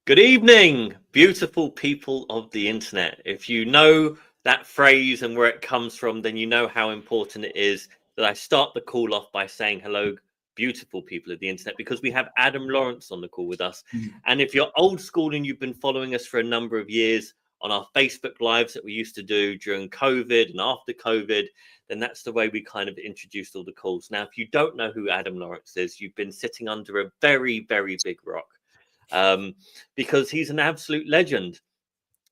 Good evening, beautiful people of the internet. If you know that phrase and where it comes from, then you know how important it is that I start the call off by saying hello, beautiful people of the internet, because we have Adam Lawrence on the call with us. And if you're old school and you've been following us for a number of years on our Facebook Lives that we used to do during COVID and after COVID, then that's the way we kind of introduced all the calls. Now, if you don't know who Adam Lawrence is, you've been sitting under a very, very big rock. Because he's an absolute legend.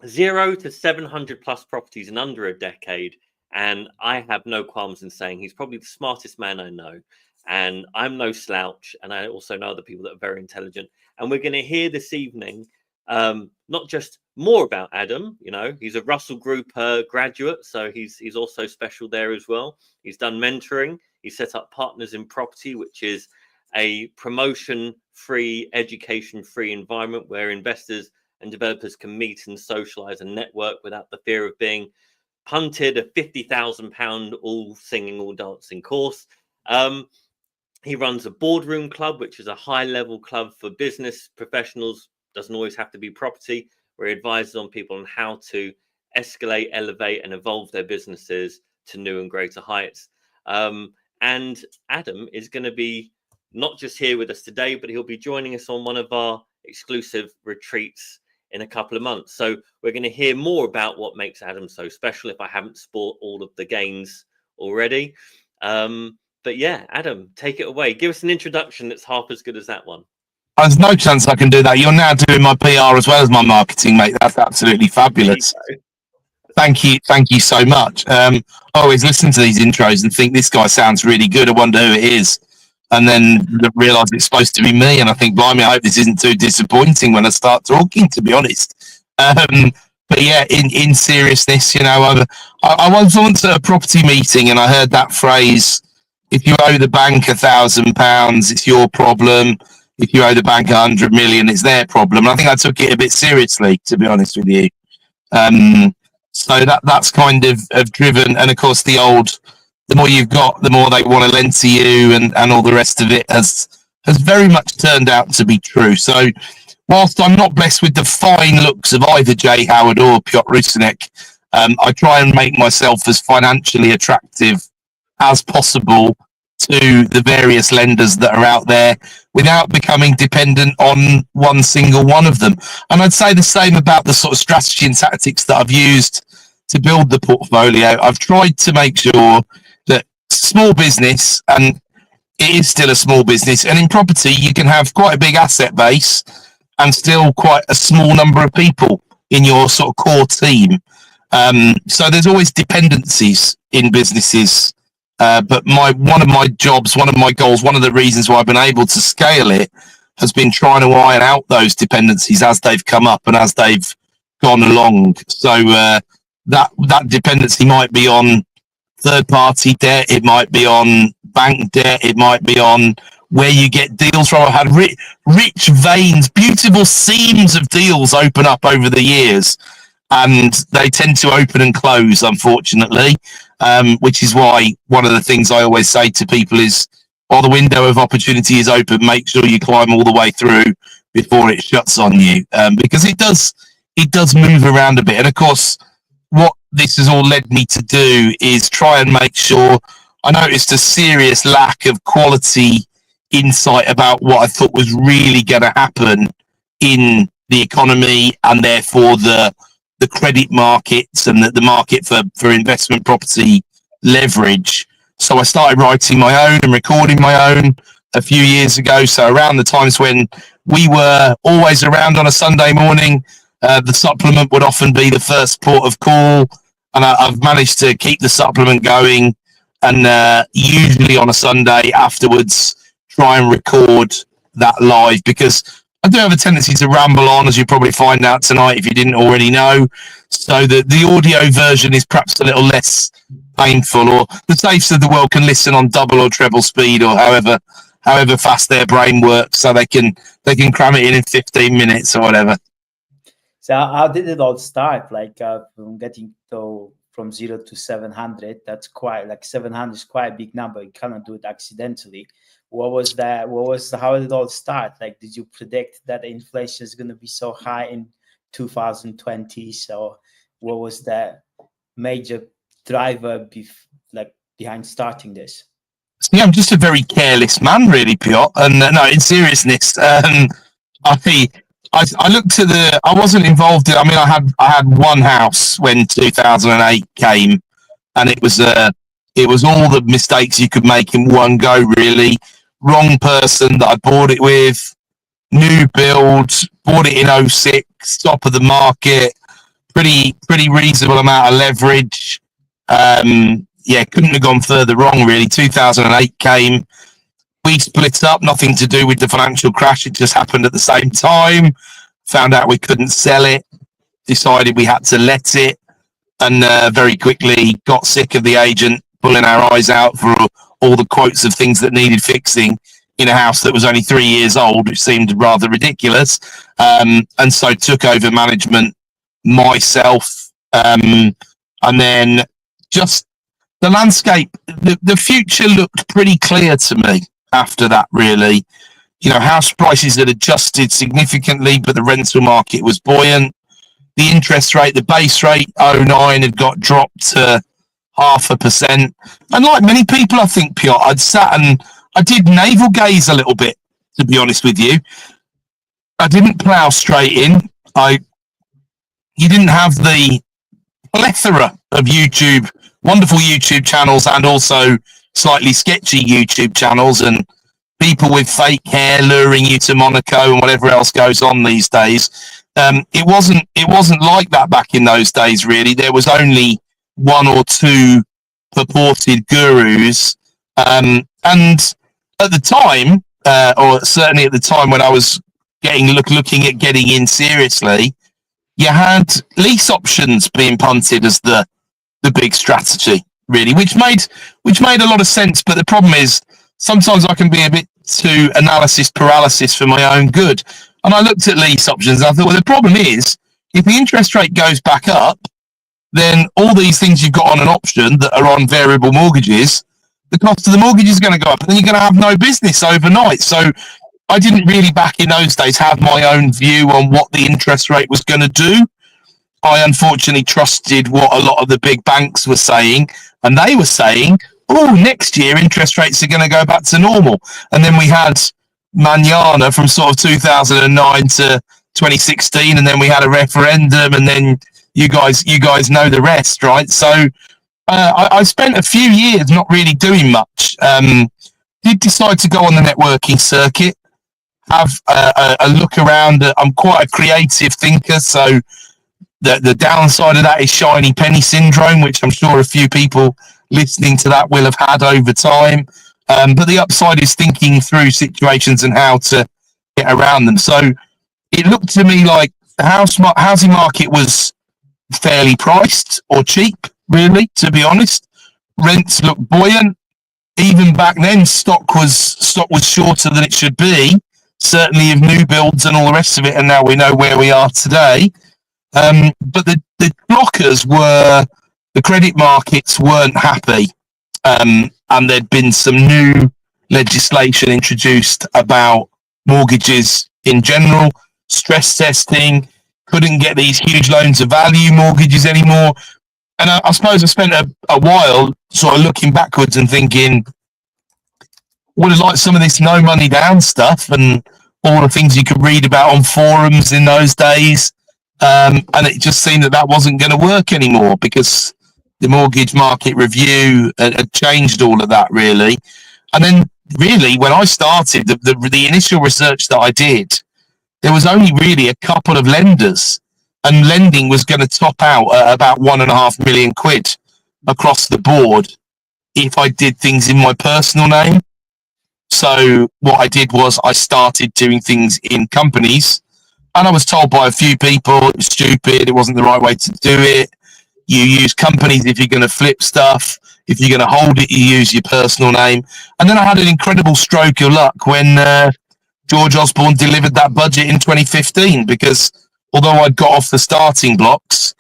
0 to 700 plus properties in under a decade. And I have no qualms in saying he's probably the smartest man I know. And I'm no slouch. And I also know other people that are very intelligent. And we're going to hear this evening not just more about Adam. You know, he's a Russell Group graduate, so he's also special there as well. He's done mentoring. He set up Partners in Property, which is a promotion-free, education-free environment where investors and developers can meet and socialize and network without the fear of being punted a £50,000 all singing, all dancing course. He runs a boardroom club, which is a high-level club for business professionals. Doesn't always have to be property, where he advises on people on how to escalate, elevate, and evolve their businesses to new and greater heights. And Adam is going to be not just here with us today, but he'll be joining us on one of our exclusive retreats in a couple of months. So we're going to hear more about what makes Adam so special, if I haven't spoiled all of the gains already. But yeah, Adam, take it away. Give us an introduction that's half as good as that one. There's no chance I can do that. You're now doing my PR as well as my marketing, mate. That's absolutely fabulous. Thank you so much. I always listen to these intros and think this guy sounds really good. I wonder who it is. And then realise it's supposed to be me, and I think, blimey, I hope this isn't too disappointing when I start talking, to be honest. But yeah, in seriousness, you know, I was once at a property meeting and I heard that phrase, if you owe the bank £1,000, it's your problem. If you owe the bank 100 million, it's their problem. And I think I took it a bit seriously, to be honest with you. So that's kind of driven, and of course the more you've got, the more they want to lend to you, and all the rest of it has very much turned out to be true. So whilst I'm not blessed with the fine looks of either Howard or Piotr Rusinek, I try and make myself as financially attractive as possible to the various lenders that are out there without becoming dependent on one single one of them. And I'd say the same about the sort of strategy and tactics that I've used to build the portfolio. I've tried to make sure that small business, and it is still a small business, and in property you can have quite a big asset base and still quite a small number of people in your sort of core team. So there's always dependencies in businesses. But one of my jobs, one of my goals, one of the reasons why I've been able to scale it has been trying to iron out those dependencies as they've come up and as they've gone along. So that dependency might be on third-party debt, it might be on bank debt, it might be on where you get deals from. I've had rich veins, beautiful seams of deals open up over the years, and they tend to open and close, unfortunately, which is why one of the things I always say to people is, while the window of opportunity is open, make sure you climb all the way through before it shuts on you, because it does move around a bit. And of course, what this has all led me to do is try and make sure. I noticed a serious lack of quality insight about what I thought was really going to happen in the economy, and therefore the credit markets and the market for investment property leverage. So I started writing my own and recording my own a few years ago. So around the times when we were always around on a Sunday morning, the supplement would often be the first port of call. And I've managed to keep the supplement going, and usually on a Sunday afterwards, try and record that live, because I do have a tendency to ramble on, as you probably find out tonight if you didn't already know. So the audio version is perhaps a little less painful, or the safes of the world can listen on double or treble speed, or however fast their brain works, so they can cram it in 15 minutes or whatever. So how did it all start? Like from getting from 0 to 700, that's quite, like 700 is quite a big number. You cannot do it accidentally. what was that? How did it all start? Like, did you predict that inflation is going to be so high in 2020? So what was that major driver behind starting this? Yeah, I'm just a very careless man, really, Piotr. And no, in seriousness, I looked at I wasn't involved in. I mean, I had one house when 2008 came, and it was all the mistakes you could make in one go. Really, wrong person that I bought it with, new build, bought it in 06, top of the market, pretty reasonable amount of leverage. Yeah, couldn't have gone further wrong, really. 2008 came. We split up, nothing to do with the financial crash. It just happened at the same time. Found out we couldn't sell it. Decided we had to let it. And very quickly got sick of the agent pulling our eyes out for all the quotes of things that needed fixing in a house that was only 3 years old, which seemed rather ridiculous. And so took over management myself. And then just the landscape, the future looked pretty clear to me after that, really. You know, house prices had adjusted significantly, but the rental market was buoyant. The interest rate, the base rate, 09 had got dropped to 0.5%. And like many people, I think, Piotr, I'd sat and I did navel gaze a little bit, to be honest with you. I didn't plough straight in. You didn't have the plethora of wonderful YouTube channels and also slightly sketchy YouTube channels and people with fake hair luring you to Monaco and whatever else goes on these days. It wasn't like that back in those days, really. There was only one or two purported gurus. And at the time, or certainly at the time when I was looking at getting in seriously, you had lease options being punted as the big strategy, really, which made a lot of sense. But the problem is sometimes I can be a bit too analysis paralysis for my own good. And I looked at lease options and I thought, well, the problem is if the interest rate goes back up, then all these things you've got on an option that are on variable mortgages, the cost of the mortgage is going to go up and then you're going to have no business overnight. So I didn't really back in those days have my own view on what the interest rate was going to do. I unfortunately trusted what a lot of the big banks were saying, and they were saying, oh, next year interest rates are going to go back to normal. And then we had Manana from sort of 2009 to 2016, and then we had a referendum, and then you guys know the rest, right? So I spent a few years not really doing much. Did decide to go on the networking circuit, have a look around. I'm quite a creative thinker, so the downside of that is shiny penny syndrome, which I'm sure a few people listening to that will have had over time. But the upside is thinking through situations and how to get around them. So it looked to me like the housing market was fairly priced or cheap, really, to be honest. Rents looked buoyant. Even back then, stock was shorter than it should be, certainly of new builds and all the rest of it. And now we know where we are today. But the blockers were the credit markets weren't happy. And there'd been some new legislation introduced about mortgages in general, stress testing, couldn't get these huge loans of value mortgages anymore. And I suppose I spent a while sort of looking backwards and thinking, would have liked some of this no money down stuff and all the things you could read about on forums in those days. And it just seemed that wasn't going to work anymore because the mortgage market review had changed all of that, really. And then really when I started the initial research that I did, there was only really a couple of lenders, and lending was going to top out at about £1.5 million across the board if I did things in my personal name. So what I did was I started doing things in companies, and I was told by a few people it was stupid, it wasn't the right way to do it. You use companies if you're going to flip stuff. If you're going to hold it, you use your personal name. And then I had an incredible stroke of luck when George Osborne delivered that budget in 2015, because although I'd got off the starting blocks,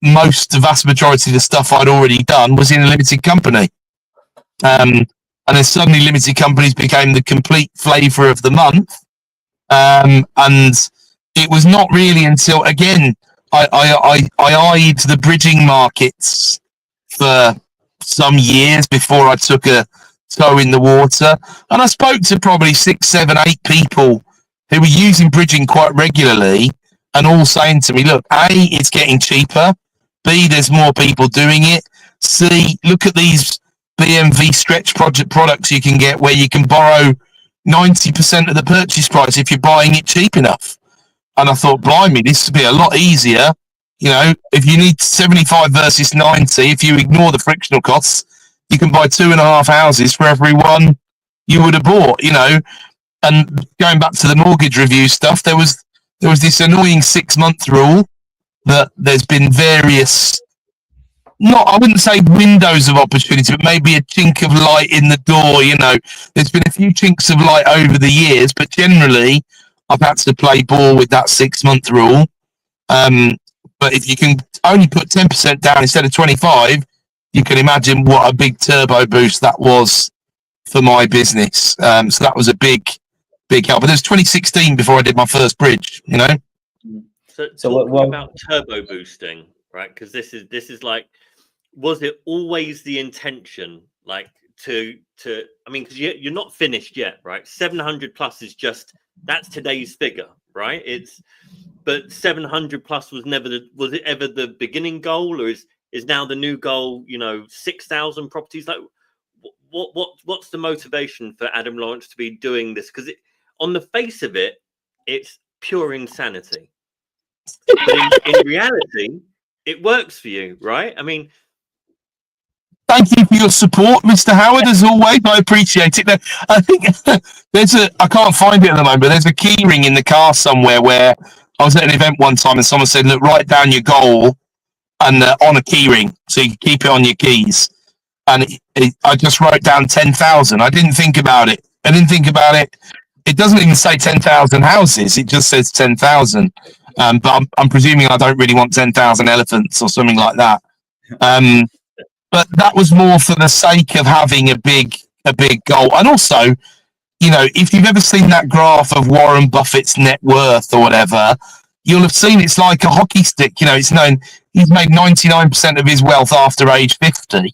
the vast majority of the stuff I'd already done was in a limited company. And and then suddenly limited companies became the complete flavour of the month. And it was not really until, again, I eyed the bridging markets for some years before I took a toe in the water. And I spoke to probably 6, 7, 8 people who were using bridging quite regularly and all saying to me, look, A, it's getting cheaper. B, there's more people doing it. C, look at these BMV stretch project products you can get where you can borrow 90% of the purchase price if you're buying it cheap enough. And I thought, blimey, this would be a lot easier. You know, if you need 75 versus 90, if you ignore the frictional costs, you can buy 2.5 houses for every one you would have bought, you know. And going back to the mortgage review stuff, there was this annoying 6-month rule that there's been various, I wouldn't say windows of opportunity, but maybe a chink of light in the door, you know. There's been a few chinks of light over the years, but generally I've had to play ball with that 6-month rule. But if you can only put 10% down instead of 25, you can imagine what a big turbo boost that was for my business. So that was a big help. But it was 2016 before I did my first bridge, you know. So what about turbo boosting, right? Because this is like, was it always the intention, like to I mean, because you're not finished yet, right? 700 plus is just, that's today's figure, right? But 700 plus was it ever the beginning goal, or is now the new goal, you know, 6,000 properties? Like, what's the motivation for Adam Lawrence to be doing this? Because on the face of it, it's pure insanity. But in reality, it works for you, right? I mean, thank you for your support, Mr. Howard, as always. I appreciate it. I think I can't find it at the moment, but there's a key ring in the car somewhere where I was at an event one time and someone said, look, write down your goal and on a key ring so you can keep it on your keys. And I just wrote down 10,000. I didn't think about it. It doesn't even say 10,000 houses. It just says 10,000. But I'm presuming I don't really want 10,000 elephants or something like that. But that was more for the sake of having a big goal. And also, you know, if you've ever seen that graph of Warren Buffett's net worth or whatever, you'll have seen it's like a hockey stick. You know, it's known he's made 99% of his wealth after age 50.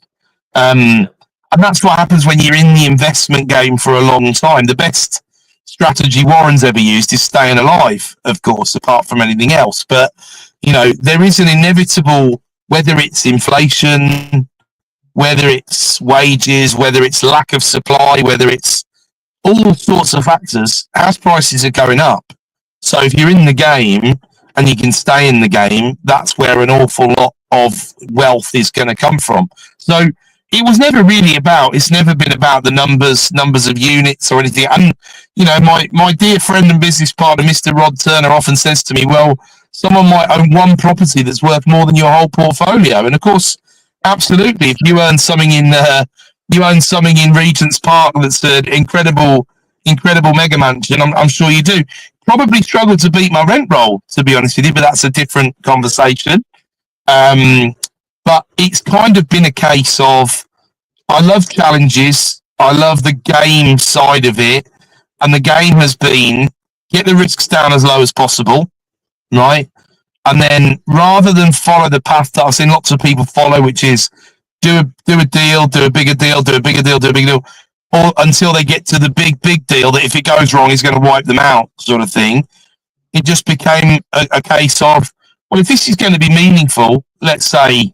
And that's what happens when you're in the investment game for a long time. The best strategy Warren's ever used is staying alive, of course, apart from anything else. But, you know, there is an inevitable, whether it's inflation, whether it's wages, whether it's lack of supply, whether it's all sorts of factors, house prices are going up. So if you're in the game and you can stay in the game, that's where an awful lot of wealth is going to come from. So it was never really it's never been about the numbers of units or anything. And, you know, my dear friend and business partner, Mr. Rod Turner, often says to me, well, someone might own one property that's worth more than your whole portfolio. And of course, absolutely, if you own something in Regent's Park that's an incredible mega mansion, I'm sure you do. Probably struggle to beat my rent roll, to be honest with you, but that's a different conversation. But it's kind of been a case of, I love challenges. I love the game side of it. And the game has been, get the risks down as low as possible, right? And then rather than follow the path that I've seen lots of people follow, which is do a deal, do a bigger deal, do a bigger deal, do a bigger deal, or until they get to the big deal that if it goes wrong is going to wipe them out sort of thing. It just became a case of, well, if this is going to be meaningful, let's say,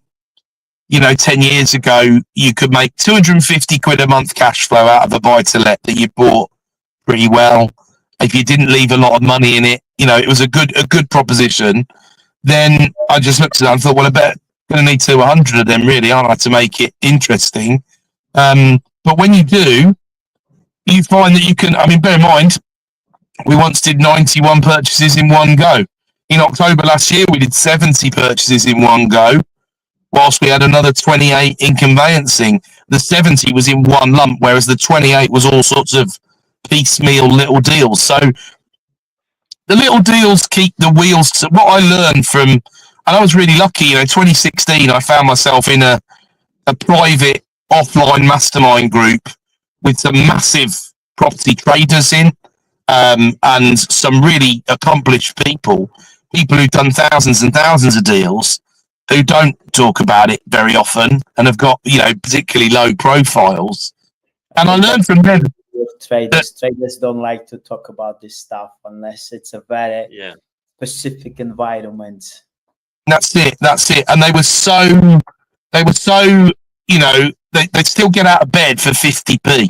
you know, 10 years ago, you could make 250 quid a month cash flow out of a buy-to-let that you bought pretty well. If you didn't leave a lot of money in it, you know, it was a good proposition. Then I just looked at that and thought, well, I bet I'm going to need 200 of them, really, aren't I, to make it interesting. But when you do, you find that you can, I mean, bear in mind, we once did 91 purchases in one go. In October last year, we did 70 purchases in one go, whilst we had another 28 in conveyancing. The 70 was in one lump, whereas the 28 was all sorts of piecemeal little deals. So the little deals keep the wheels. What I learned from, and I was really lucky, you know, 2016, I found myself in a private offline mastermind group with some massive property traders in, and some really accomplished people who've done thousands and thousands of deals, who don't talk about it very often and have got, particularly low profiles. And I learned from them. Traders don't like to talk about this stuff unless it's a very specific environment. That's it. And they were so, they still get out of bed for 50p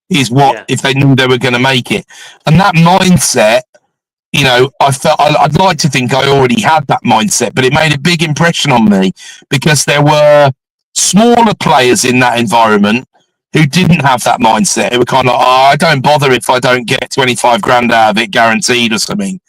is what, if they knew they were going to make it. And that mindset, I felt, I'd like to think I already had that mindset, but it made a big impression on me because there were smaller players in that environment who didn't have that mindset. They were kind of like, I don't bother if I don't get 25 grand out of it guaranteed or something.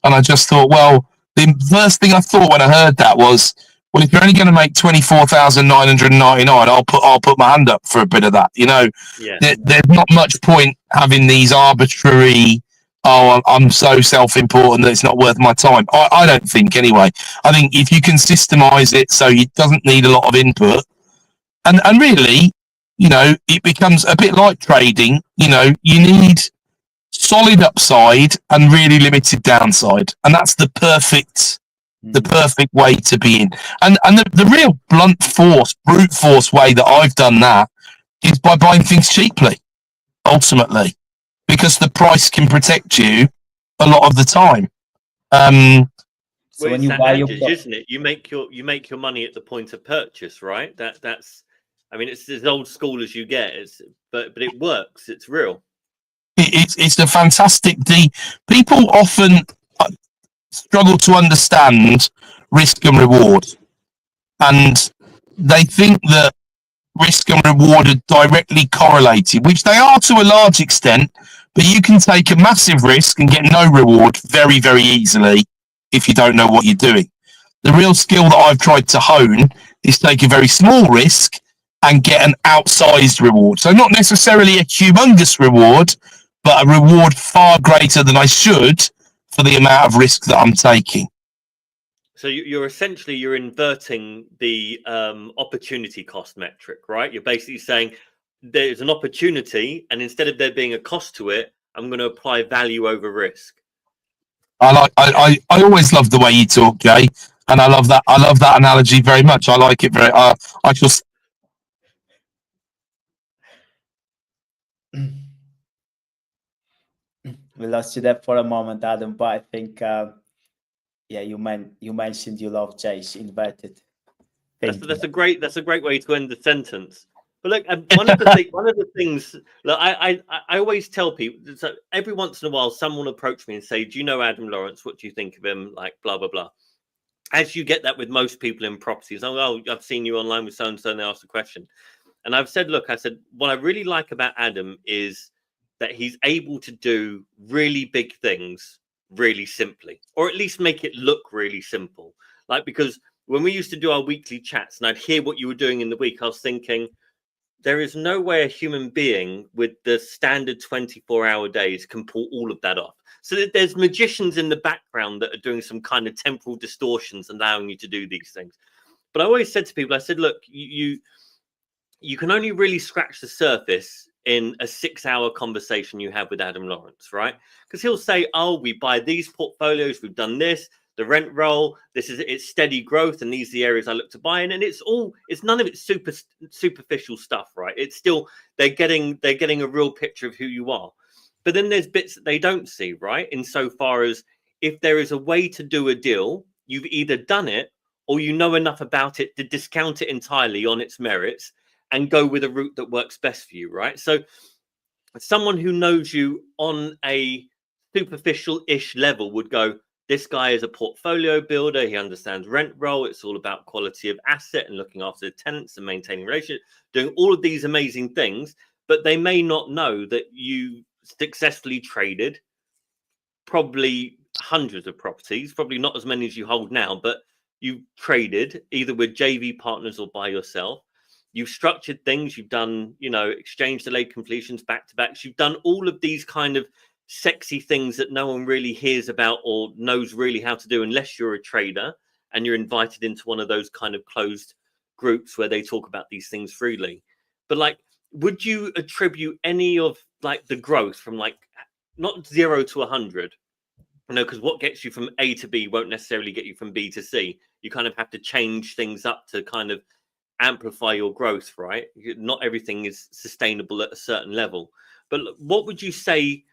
And I just thought, well, the first thing I thought when I heard that was, well, if you're only going to make 24,999, I'll put my hand up for a bit of that. There's not much point having these arbitrary, I'm so self-important that it's not worth my time. I don't think, anyway. I think if you can systemize it so it doesn't need a lot of input, and really, it becomes a bit like trading. You need solid upside and really limited downside, and that's the perfect way to be in. And the real brute force way that I've done that is by buying things cheaply, ultimately, because the price can protect you a lot of the time. So when you buy isn't it? You make your money at the point of purchase, right? That's. I mean, it's as old school as you get. But it works. It's real. It's a fantastic people often struggle to understand risk and reward, and they think that risk and reward are directly correlated, which they are to a large extent, but you can take a massive risk and get no reward very, very easily if you don't know what you're doing. The real skill that I've tried to hone is take a very small risk and get an outsized reward. So not necessarily a humongous reward, but a reward far greater than I should for the amount of risk that I'm taking. So you're essentially inverting the opportunity cost metric, right? You're basically saying there's an opportunity, and instead of there being a cost to it, I'm going to apply value over risk. I always love the way you talk, Jay, and I love that analogy very much. I like it very. I just. We lost you there for a moment, Adam, but I think, you mentioned you love Jay's inverted. That's a great way to end the sentence. But look, one of the things that I always tell people, so every once in a while, someone will approach me and say, "Do you know Adam Lawrence? What do you think of him?" Like blah blah blah. As you get that with most people in properties, I've seen you online with so and so, and they asked a question, and I've said, look, what I really like about Adam is that he's able to do really big things really simply, or at least make it look really simple. Like, because when we used to do our weekly chats and I'd hear what you were doing in the week, I was thinking, there is no way a human being with the standard 24-hour days can pull all of that off. So that there's magicians in the background that are doing some kind of temporal distortions, allowing you to do these things. But I always said to people, I said, look, you can only really scratch the surface in a 6-hour conversation you have with Adam Lawrence, right? Because he'll say, oh, we buy these portfolios, we've done this, the rent roll, it's steady growth, and these are the areas I look to buy in. And it's none of it's superficial stuff, right? It's still, they're getting a real picture of who you are. But then there's bits that they don't see, right? Insofar as if there is a way to do a deal, you've either done it or you know enough about it to discount it entirely on its merits and go with a route that works best for you, right? So someone who knows you on a superficial-ish level would go, this guy is a portfolio builder. He understands rent roll. It's all about quality of asset and looking after the tenants and maintaining relationships, doing all of these amazing things. But they may not know that you successfully traded probably hundreds of properties, probably not as many as you hold now, but you traded either with JV partners or by yourself. You've structured things. You've done, exchange delayed completions, back-to-backs. You've done all of these kind of sexy things that no one really hears about or knows really how to do unless you're a trader and you're invited into one of those kind of closed groups where they talk about these things freely. But like, would you attribute any of like the growth from like not 0 to 100? Because what gets you from A to B won't necessarily get you from B to C. You kind of have to change things up to kind of amplify your growth, right? Not everything is sustainable at a certain level. But what would you say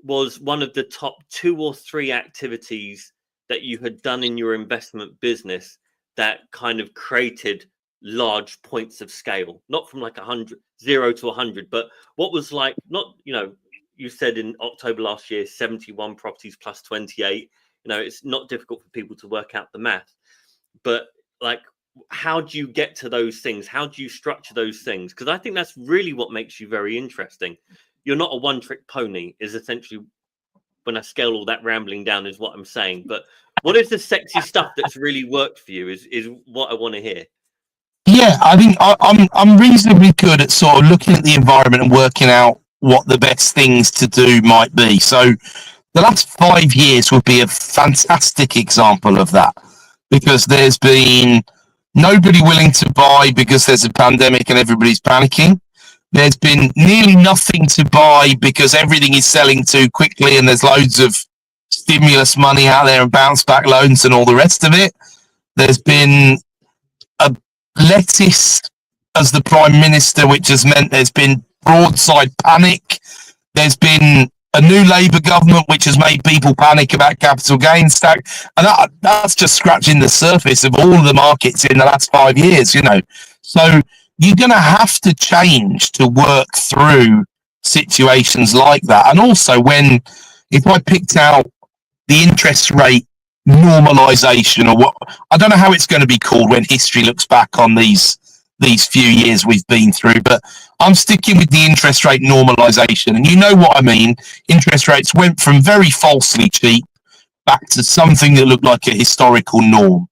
was one of the top 2 or 3 activities that you had done in your investment business that kind of created large points of scale? Not from like 0 to 100, but what was like, not, you said in October last year, 71 properties plus 28. It's not difficult for people to work out the math, but like, how do you get to those things? How do you structure those things? Because I think that's really what makes you very interesting. You're not a one-trick pony, is essentially, when I scale all that rambling down, is what I'm saying. But what is the sexy stuff that's really worked for you is what I want to hear. Yeah, I think I'm reasonably good at sort of looking at the environment and working out what the best things to do might be. So the last 5 years would be a fantastic example of that, because there's been nobody willing to buy because there's a pandemic and everybody's panicking. There's been nearly nothing to buy because everything is selling too quickly and there's loads of stimulus money out there and bounce back loans and all the rest of it. There's been a lettuce as the prime minister, which has meant there's been broadside panic. There's been a new Labour government, which has made people panic about capital gains tax. And that's just scratching the surface of all of the markets in the last 5 years, So you're going to have to change to work through situations like that. And also if I picked out the interest rate normalization, or what, I don't know how it's going to be called when history looks back on these few years we've been through, but I'm sticking with the interest rate normalization. And you know what I mean? Interest rates went from very falsely cheap back to something that looked like a historical norm.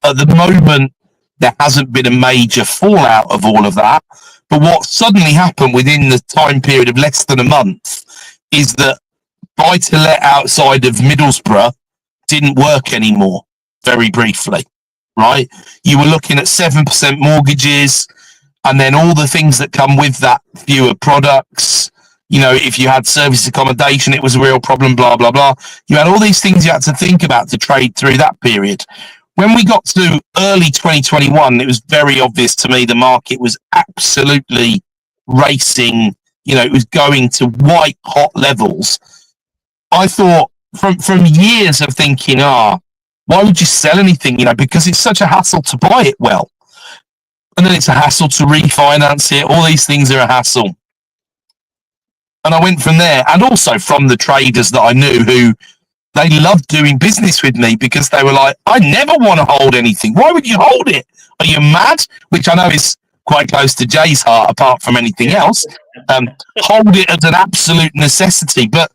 At the moment, there hasn't been a major fallout of all of that. But what suddenly happened within the time period of less than a month is that buy-to-let outside of Middlesbrough didn't work anymore, very briefly, right? You were looking at 7% mortgages, and then all the things that come with that, fewer products. If you had service accommodation, it was a real problem, blah, blah, blah. You had all these things you had to think about to trade through that period. When we got to early 2021, it was very obvious to me the market was absolutely racing. It was going to white hot levels. I thought from years of thinking, why would you sell anything? Because it's such a hassle to buy it well. And then it's a hassle to refinance it. All these things are a hassle. And I went from there, and also from the traders that I knew who they loved doing business with me, because they were like, I never want to hold anything. Why would you hold it? Are you mad? Which I know is quite close to Jay's heart, apart from anything else. Hold it as an absolute necessity. But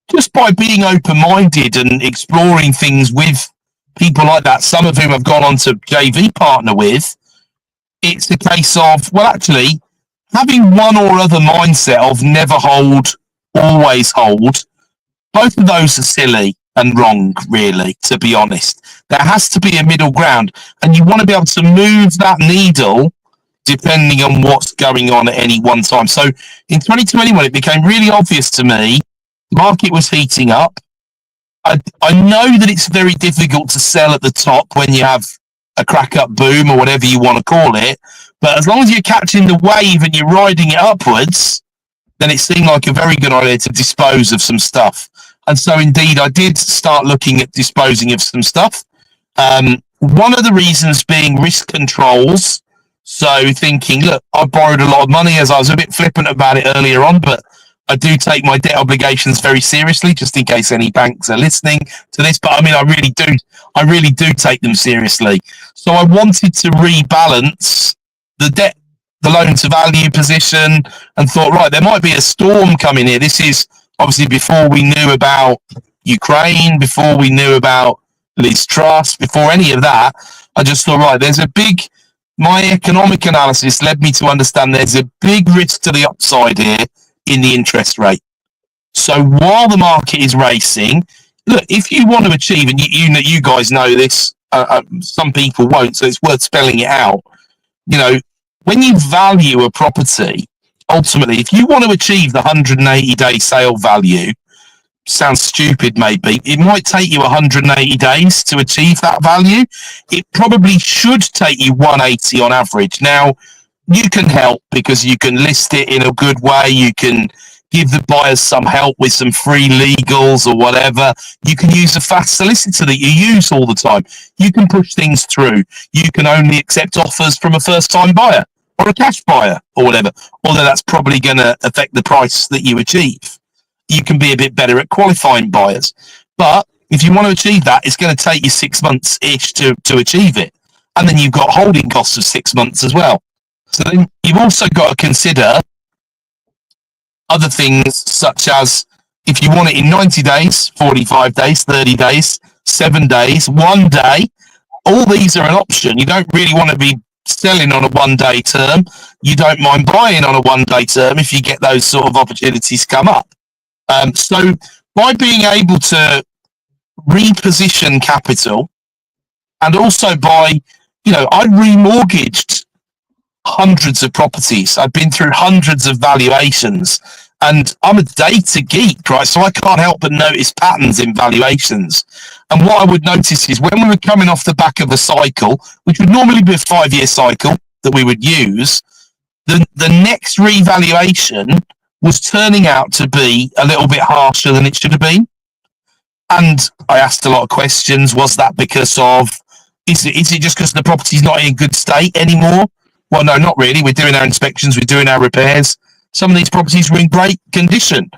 just by being open-minded and exploring things with people like that, some of whom I've gone on to JV partner with, it's a case of, well, actually, having one or other mindset of never hold, always hold, both of those are silly and wrong, really, to be honest. There has to be a middle ground, and you want to be able to move that needle depending on what's going on at any one time. So in 2021, it became really obvious to me the market was heating up. I know that it's very difficult to sell at the top when you have a crack up boom or whatever you want to call it, but as long as you're catching the wave and you're riding it upwards, then it seemed like a very good idea to dispose of some stuff. And so indeed, I did start looking at disposing of some stuff. One of the reasons being risk controls. So thinking, look, I borrowed a lot of money, as I was a bit flippant about it earlier on, but I do take my debt obligations very seriously, just in case any banks are listening to this. But I mean, I really do take them seriously. So I wanted to rebalance the debt, the loan to value position, and thought, right, there might be a storm coming here. This is obviously before we knew about Ukraine, before we knew about Liz Truss, before any of that. I just thought, right, my economic analysis led me to understand there's a big risk to the upside here in the interest rate. So while the market is racing, look, if you want to achieve, and you guys know this, some people won't, so it's worth spelling it out. When you value a property, ultimately, if you want to achieve the 180-day sale value, sounds stupid maybe, it might take you 180 days to achieve that value. It probably should take you 180 on average. Now, you can help because you can list it in a good way. You can give the buyers some help with some free legals or whatever. You can use a fast solicitor that you use all the time. You can push things through. You can only accept offers from a first-time buyer or a cash buyer or whatever, although that's probably going to affect the price that you achieve. You can be a bit better at qualifying buyers. But if you want to achieve that, it's going to take you 6 months-ish to achieve it. And then you've got holding costs of 6 months as well. So then you've also got to consider other things, such as if you want it in 90 days, 45 days, 30 days, 7 days, 1 day, all these are an option. You don't really want to be selling on a 1 day term. You don't mind buying on a 1 day term if you get those sort of opportunities come up. So by being able to reposition capital, and also by, I remortgaged hundreds of properties. I've been through hundreds of valuations, and I'm a data geek, right? So I can't help but notice patterns in valuations. And what I would notice is when we were coming off the back of a cycle, which would normally be a 5-year cycle that we would use, the next revaluation was turning out to be a little bit harsher than it should have been. And I asked a lot of questions. Was that because of, is it just because the property's not in a good state anymore? Well, no, not really. We're doing our inspections, we're doing our repairs. Some of these properties were in great condition.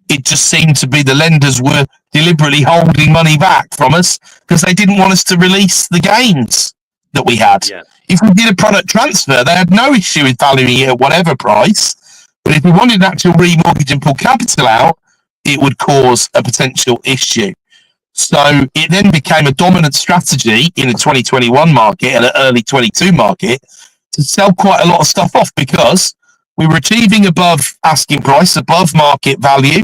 It just seemed to be the lenders were deliberately holding money back from us because they didn't want us to release the gains that we had. Yeah. If we did a product transfer, they had no issue with valuing it at whatever price. But if we wanted an actual remortgage and pull capital out, it would cause a potential issue. So it then became a dominant strategy in the 2021 market and an early 22 market to sell quite a lot of stuff off because we were achieving above asking price, above market value,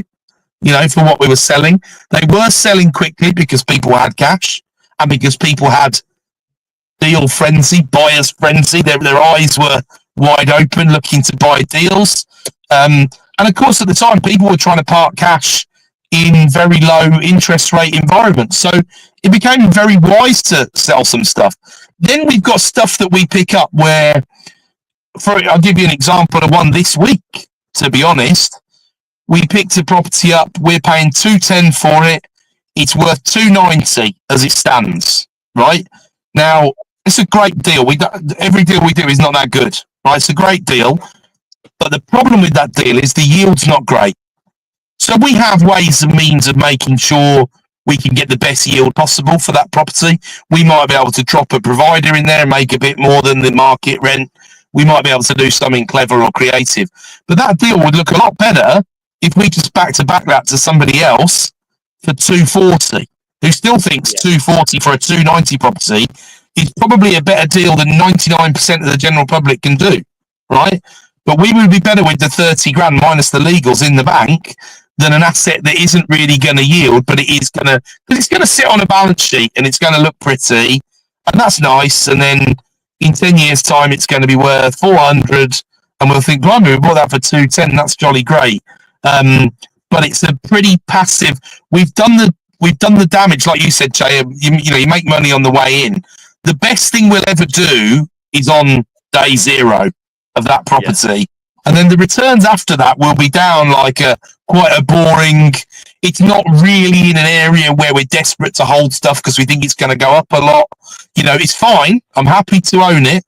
for what we were selling. They were selling quickly because people had cash and because people had deal frenzy, buyer's frenzy. Their eyes were wide open looking to buy deals. And of course, at the time, people were trying to park cash in very low interest rate environments. So it became very wise to sell some stuff. Then we've got stuff that we pick up where, I'll give you an example of one this week, to be honest. We picked a property up, we're paying $210 for it. It's worth $290 as it stands, right? Now, it's a great deal. Every deal we do is not that good, right? It's a great deal. But the problem with that deal is the yield's not great. So we have ways and means of making sure we can get the best yield possible for that property. We might be able to drop a provider in there and make a bit more than the market rent. We might be able to do something clever or creative. But that deal would look a lot better if we just back-to-back that to somebody else for $240, who still thinks $240 for a $290 property is probably a better deal than 99% of the general public can do, right? But we would be better with the 30 grand minus the legals in the bank than an asset that isn't really going to yield, but it is going to, because it's going to sit on a balance sheet and it's going to look pretty, and that's nice. And then in 10 years' time, it's going to be worth 400, and we'll think, blimey, we bought that for 210. That's jolly great. But it's a pretty passive. We've done the damage, like you said, Jay. You make money on the way in. The best thing we'll ever do is on day zero of that property. And then the returns after that will be down like quite a boring, it's not really in an area where we're desperate to hold stuff because we think it's going to go up a lot. It's fine. I'm happy to own it,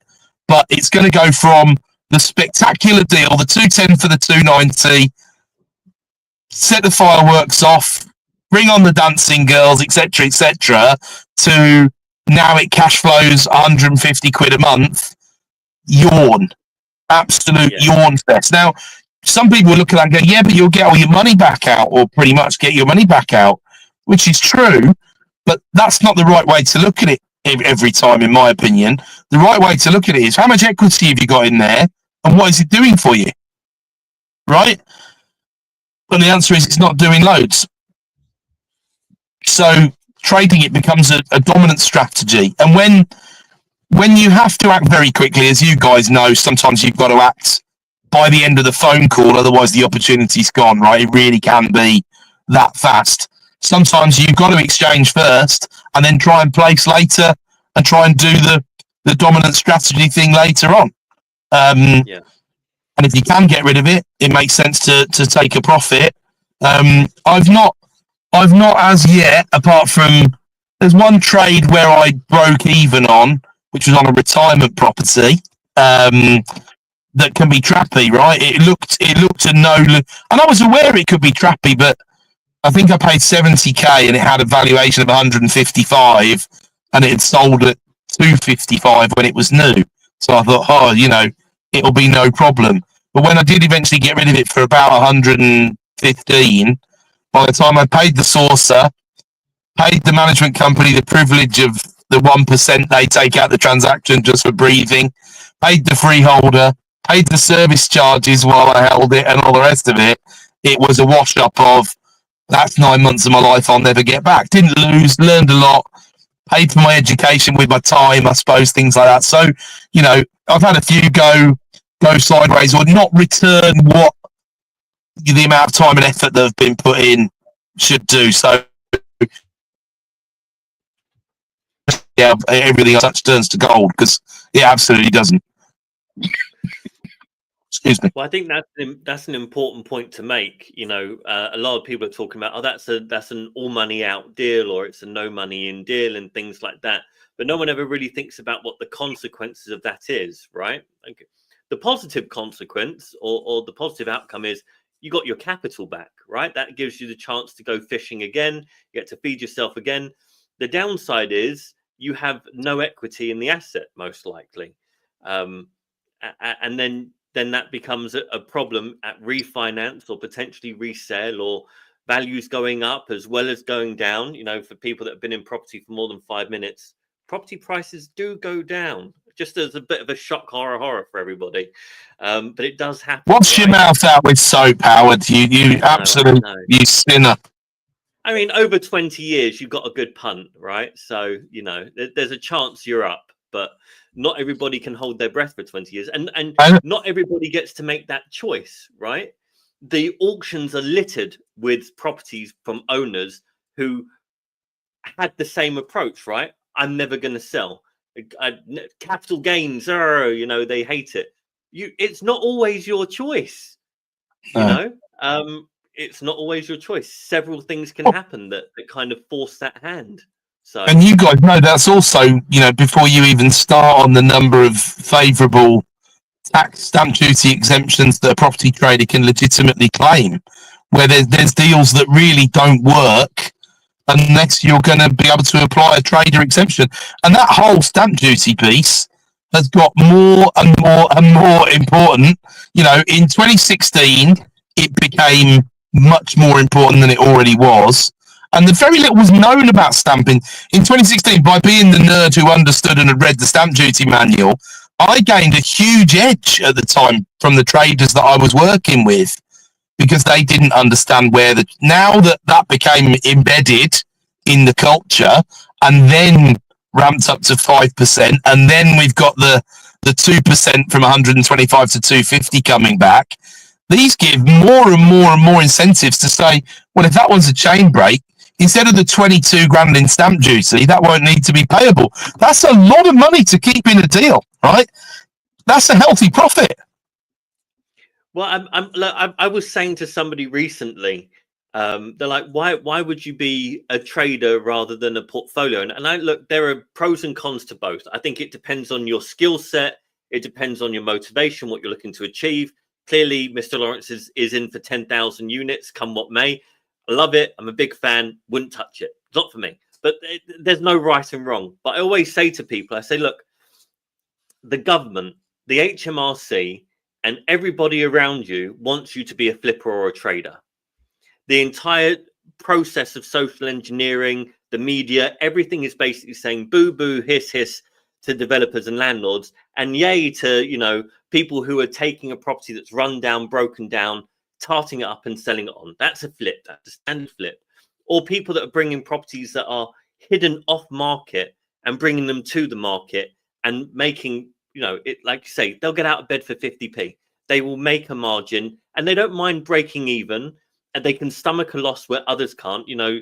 but it's going to go from the spectacular deal, the 210 for the 290, set the fireworks off, bring on the dancing girls, etc., to now it cash flows 150 quid a month. Yawn. Absolute yawn fest. Now, some people will look at that and go, yeah, but you'll get all your money back out, or pretty much get your money back out, which is true, but that's not the right way to look at it every time, in my opinion. The right way to look at it is how much equity have you got in there, and what is it doing for you? Right? And the answer is it's not doing loads. So trading it becomes a dominant strategy. And when you have to act very quickly, as you guys know, sometimes you've got to act by the end of the phone call. Otherwise, the opportunity's gone, right? It really can be that fast. Sometimes you've got to exchange first and then try and place later and try and do the dominant strategy thing later on. Yeah. And if you can get rid of it, it makes sense to take a profit. I've not as yet, apart from there's one trade where I broke even on, which was on a retirement property. That can be trappy, right? It looked a no, and I was aware it could be trappy, but I think I paid 70k and it had a valuation of 155, and it had sold at 255 when it was new. So I thought, oh, you know, it'll be no problem. But when I did eventually get rid of it for about 115, by the time I paid the sourcer, paid the management company the privilege of the 1% they take out the transaction just for breathing, paid the freeholder, paid the service charges while I held it, and all the rest of it, it was a wash up of, that's 9 months of my life I'll never get back. Didn't lose, learned a lot, paid for my education with my time, I suppose, things like that. So, you know, I've had a few go sideways or not return what the amount of time and effort that have been put in should do. So, yeah, everything I touch turns to gold because it absolutely doesn't. Excuse me. Well, I think that's an important point to make. You know, a lot of people are talking about, oh, that's an all money out deal, or it's a no money in deal, and things like that. But no one ever really thinks about what the consequences of that is, right? Like, the positive consequence or the positive outcome is you got your capital back, right? That gives you the chance to go fishing again, you get to feed yourself again. The downside is you have no equity in the asset, most likely, and then that becomes a problem at refinance or potentially resell, or values going up as well as going down. You know, for people that have been in property for more than 5 minutes, property prices do go down, just as a bit of a shock horror for everybody. But it does happen. Wash your mouth out with soap, Howard. You absolute, you sinner. I mean, over 20 years, you've got a good punt, right? So, you know, there's a chance you're up, but not everybody can hold their breath for 20 years. And not everybody gets to make that choice, right? The auctions are littered with properties from owners who had the same approach, right? I'm never going to sell. Capital gains, you know, they hate it. It's not always your choice, you know? It's not always your choice. Several things can happen that kind of force that hand. So, and you guys know that's also, you know, before you even start on the number of favourable tax stamp duty exemptions that a property trader can legitimately claim, where there's deals that really don't work unless you're going to be able to apply a trader exemption. And that whole stamp duty piece has got more and more and more important. You know, in 2016, it became much more important than it already was. And the very little was known about stamping. In 2016, by being the nerd who understood and had read the stamp duty manual, I gained a huge edge at the time from the traders that I was working with, because they didn't understand now that became embedded in the culture and then ramped up to 5%. And then we've got the 2% from 125 to 250 coming back. These give more and more and more incentives to say, well, if that one's a chain break, instead of the 22 grand in stamp duty, that won't need to be payable. That's a lot of money to keep in a deal, right? That's a healthy profit. Well, I was saying to somebody recently, they're like, why would you be a trader rather than a portfolio? And I look, there are pros and cons to both. I think it depends on your skill set. It depends on your motivation, what you're looking to achieve. Clearly, Mr. Lawrence is in for 10,000 units, come what may. I love it. I'm a big fan. Wouldn't touch it. It's not for me. But there's no right and wrong. But I always say to people, I say, look, the government, the HMRC, and everybody around you wants you to be a flipper or a trader. The entire process of social engineering, the media, everything is basically saying boo, boo, hiss, hiss to developers and landlords, and yay to, you know, people who are taking a property that's run down, broken down, tarting it up and selling it on. That's a flip. That's a standard flip. Or people that are bringing properties that are hidden off market and bringing them to the market and making, you know, it, like you say, they'll get out of bed for 50p. they will make a margin, and they don't mind breaking even, and they can stomach a loss where others can't. You know,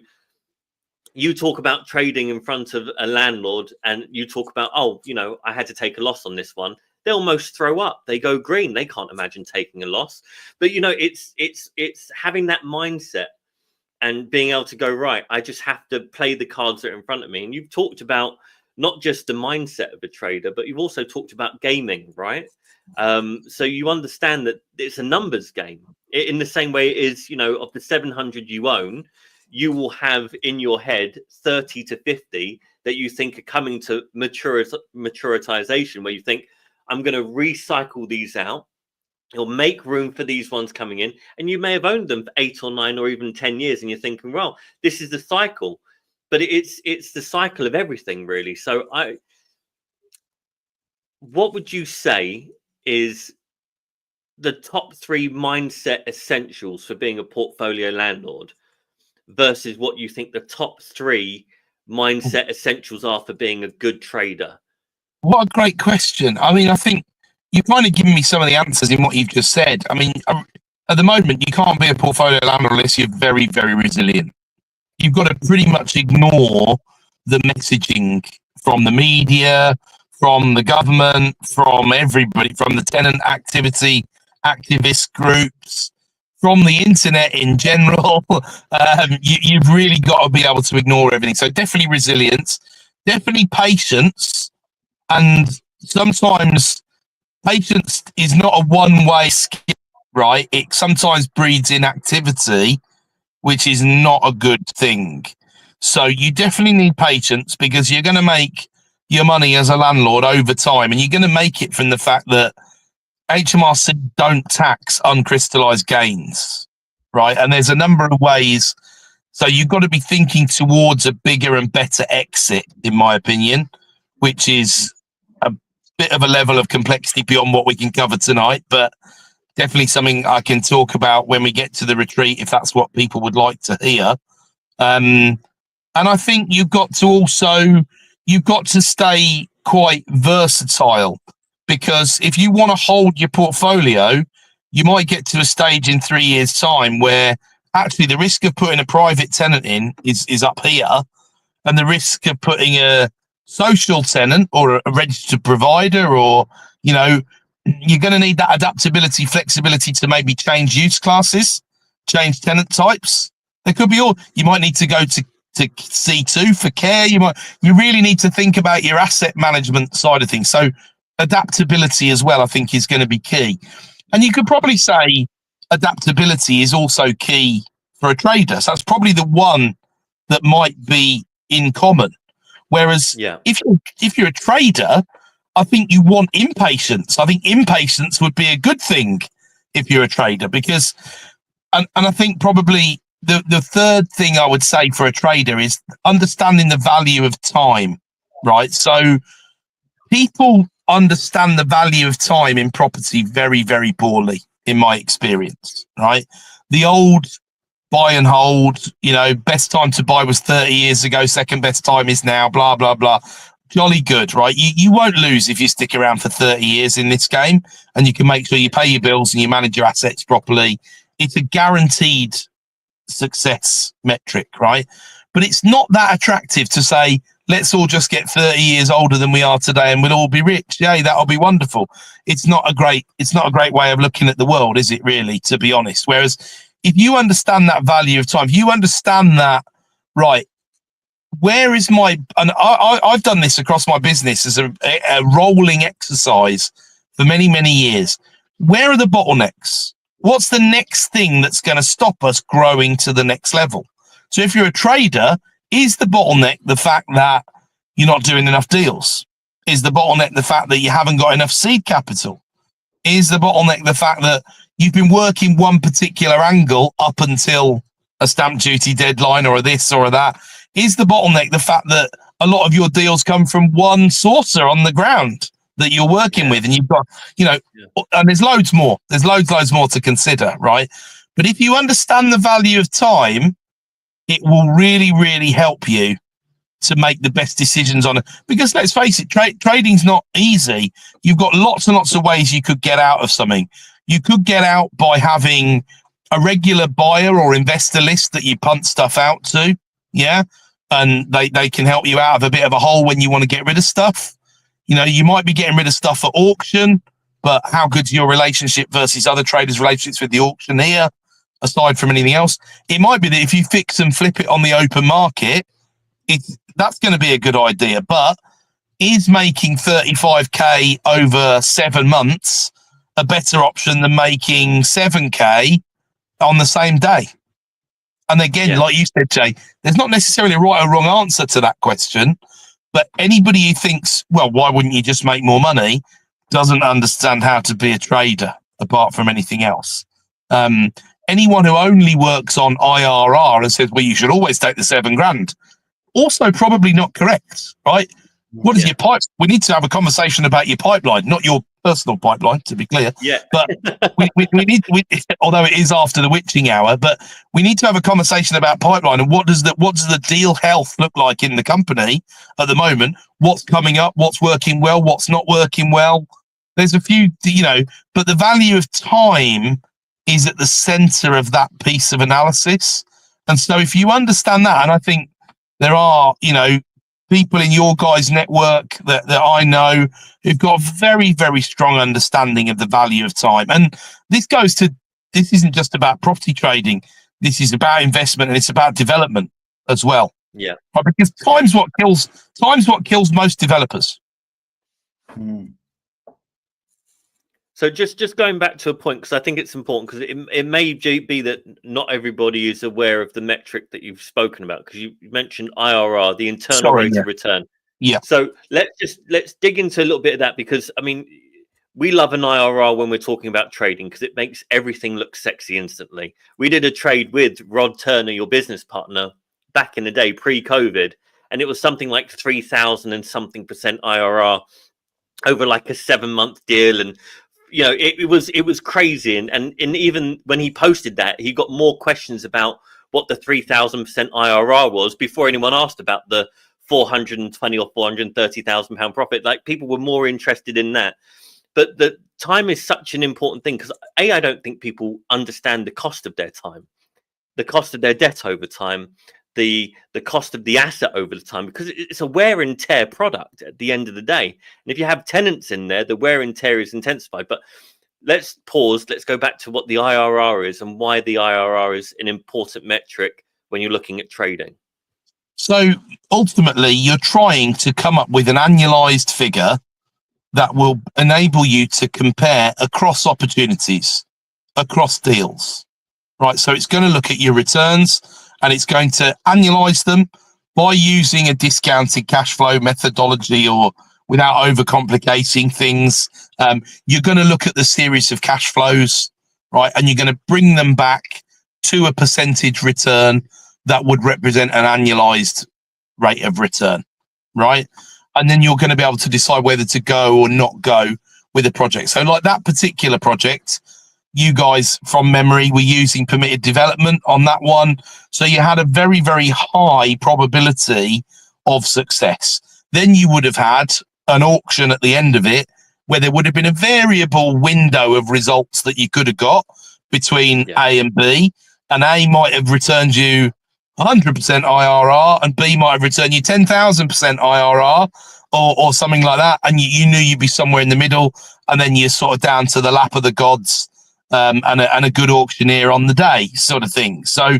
you talk about trading in front of a landlord, and you talk about, oh, you know, I had to take a loss on this one. They almost throw up. They go green. They can't imagine taking a loss. But, you know, it's having that mindset and being able to go, right, I just have to play the cards that are in front of me. And you've talked about not just the mindset of a trader, but you've also talked about gaming, right? So you understand that it's a numbers game. In the same way it is, you know, of the 700 you own, you will have in your head 30 to 50 that you think are coming to maturitization, where you think, I'm going to recycle these out. You'll make room for these ones coming in. And you may have owned them for 8 or 9 or even 10 years. And you're thinking, well, this is the cycle. But it's the cycle of everything, really. So what would you say is the top 3 mindset essentials for being a portfolio landlord versus what you think the top 3 mindset essentials are for being a good trader? What a great question. I mean, I think you've kind of given me some of the answers in what you've just said. I mean, at the moment, you can't be a portfolio landlord unless you're very, very resilient. You've got to pretty much ignore the messaging from the media, from the government, from everybody, from the tenant activity, activist groups, from the internet in general. You've really got to be able to ignore everything. So definitely resilience, definitely patience. And sometimes patience is not a one-way skill, right? It sometimes breeds inactivity, which is not a good thing. So you definitely need patience, because you're going to make your money as a landlord over time, and you're going to make it from the fact that HMRC don't tax uncrystallized gains, right? And there's a number of ways. So you've got to be thinking towards a bigger and better exit, in my opinion, which is a bit of a level of complexity beyond what we can cover tonight, but definitely something I can talk about when we get to the retreat, if that's what people would like to hear. And I think you've got to stay quite versatile, because if you want to hold your portfolio, you might get to a stage in 3 years' time where actually the risk of putting a private tenant in is up here, and the risk of putting a social tenant or a registered provider, or, you know, you're going to need that adaptability, flexibility to maybe change use classes, change tenant types. There could be you might need to go to C2 for care. You really need to think about your asset management side of things. So adaptability as well, I think, is going to be key. And you could probably say adaptability is also key for a trader. So that's probably the one that might be in common. Whereas if you're a trader, I think you want impatience. I think impatience would be a good thing if you're a trader, because, and I think probably the third thing I would say for a trader is understanding the value of time, right? So people understand the value of time in property very, very poorly, in my experience, right? The old buy and hold, you know, best time to buy was 30 years ago, second best time is now, blah, blah, blah. Jolly good, right? You won't lose if you stick around for 30 years in this game, and you can make sure you pay your bills and you manage your assets properly. It's a guaranteed success metric, right? But it's not that attractive to say, let's all just get 30 years older than we are today and we'll all be rich. Yay, that'll be wonderful. It's not a great way of looking at the world, is it, really, to be honest? Whereas if you understand that value of time, if you understand that, right, where is my, and I've done this across my business as a rolling exercise for many, many years. Where are the bottlenecks? What's the next thing that's going to stop us growing to the next level? So if you're a trader, is the bottleneck the fact that you're not doing enough deals? Is the bottleneck the fact that you haven't got enough seed capital? Is the bottleneck the fact that you've been working one particular angle up until a stamp duty deadline or a this or a that? Is the bottleneck the fact that a lot of your deals come from one sourcer on the ground that you're working with, and you've got, you know, and there's loads more. There's loads more to consider, right? But if you understand the value of time, it will really, really help you to make the best decisions on it. Because let's face it, trading's not easy. You've got lots and lots of ways you could get out of something. You could get out by having a regular buyer or investor list that you punt stuff out to. Yeah. And they can help you out of a bit of a hole when you want to get rid of stuff. You know, you might be getting rid of stuff at auction, but how good's your relationship versus other traders' relationships with the auctioneer, aside from anything else? It might be that if you fix and flip it on the open market, that's going to be a good idea. But is making 35k over 7 months a better option than making 7k on the same day? And again, like you said, Jay, there's not necessarily a right or wrong answer to that question. But anybody who thinks, well, why wouldn't you just make more money, doesn't understand how to be a trader apart from anything else. Anyone who only works on IRR and says, well, you should always take the 7 grand, also probably not correct, right? What is your pipe? We need to have a conversation about your pipeline, not your personal pipeline, to be clear. Yeah. But we need, although it is after the witching hour, but we need to have a conversation about pipeline and what does the deal health look like in the company at the moment? What's coming up? What's working well? What's not working well? There's a few, but the value of time is at the center of that piece of analysis. And so if you understand that, and I think there are, people in your guys' network that I know who've got a very, very strong understanding of the value of time. And this isn't just about property trading. This is about investment and it's about development as well. Yeah. Right? Because time's what kills most developers. So just going back to a point, because I think it's important, because it may be that not everybody is aware of the metric that you've spoken about, because you mentioned IRR, the internal rate of return. Yeah. So let's dig into a little bit of that, because we love an IRR when we're talking about trading, because it makes everything look sexy instantly. We did a trade with Rod Turner, your business partner, back in the day, pre-COVID, and it was something like 3,000 and something percent IRR over like a 7-month deal. And it was crazy. And even when he posted that, he got more questions about what the 3,000% IRR was before anyone asked about the 420 or 430,000 pound profit. Like, people were more interested in that. But the time is such an important thing, because I don't think people understand the cost of their time, the cost of their debt over time, the cost of the asset over the time, because it's a wear and tear product at the end of the day. And if you have tenants in there, the wear and tear is intensified. But let's pause. Let's go back to what the IRR is and why the IRR is an important metric when you're looking at trading. So ultimately, you're trying to come up with an annualized figure that will enable you to compare across opportunities, across deals, right? So it's going to look at your returns, and it's going to annualize them by using a discounted cash flow methodology, or without overcomplicating things. You're going to look at the series of cash flows, right? And you're going to bring them back to a percentage return that would represent an annualized rate of return, right? And then you're going to be able to decide whether to go or not go with a project. So like that particular project, you guys, from memory, were using permitted development on that one. So you had a very, very high probability of success. Then you would have had an auction at the end of it, where there would have been a variable window of results that you could have got between A and B. And A might have returned you 100% IRR, and B might have returned you 10,000% IRR, or something like that. And you knew you'd be somewhere in the middle, and then you're sort of down to the lap of the gods. And a good auctioneer on the day, sort of thing. So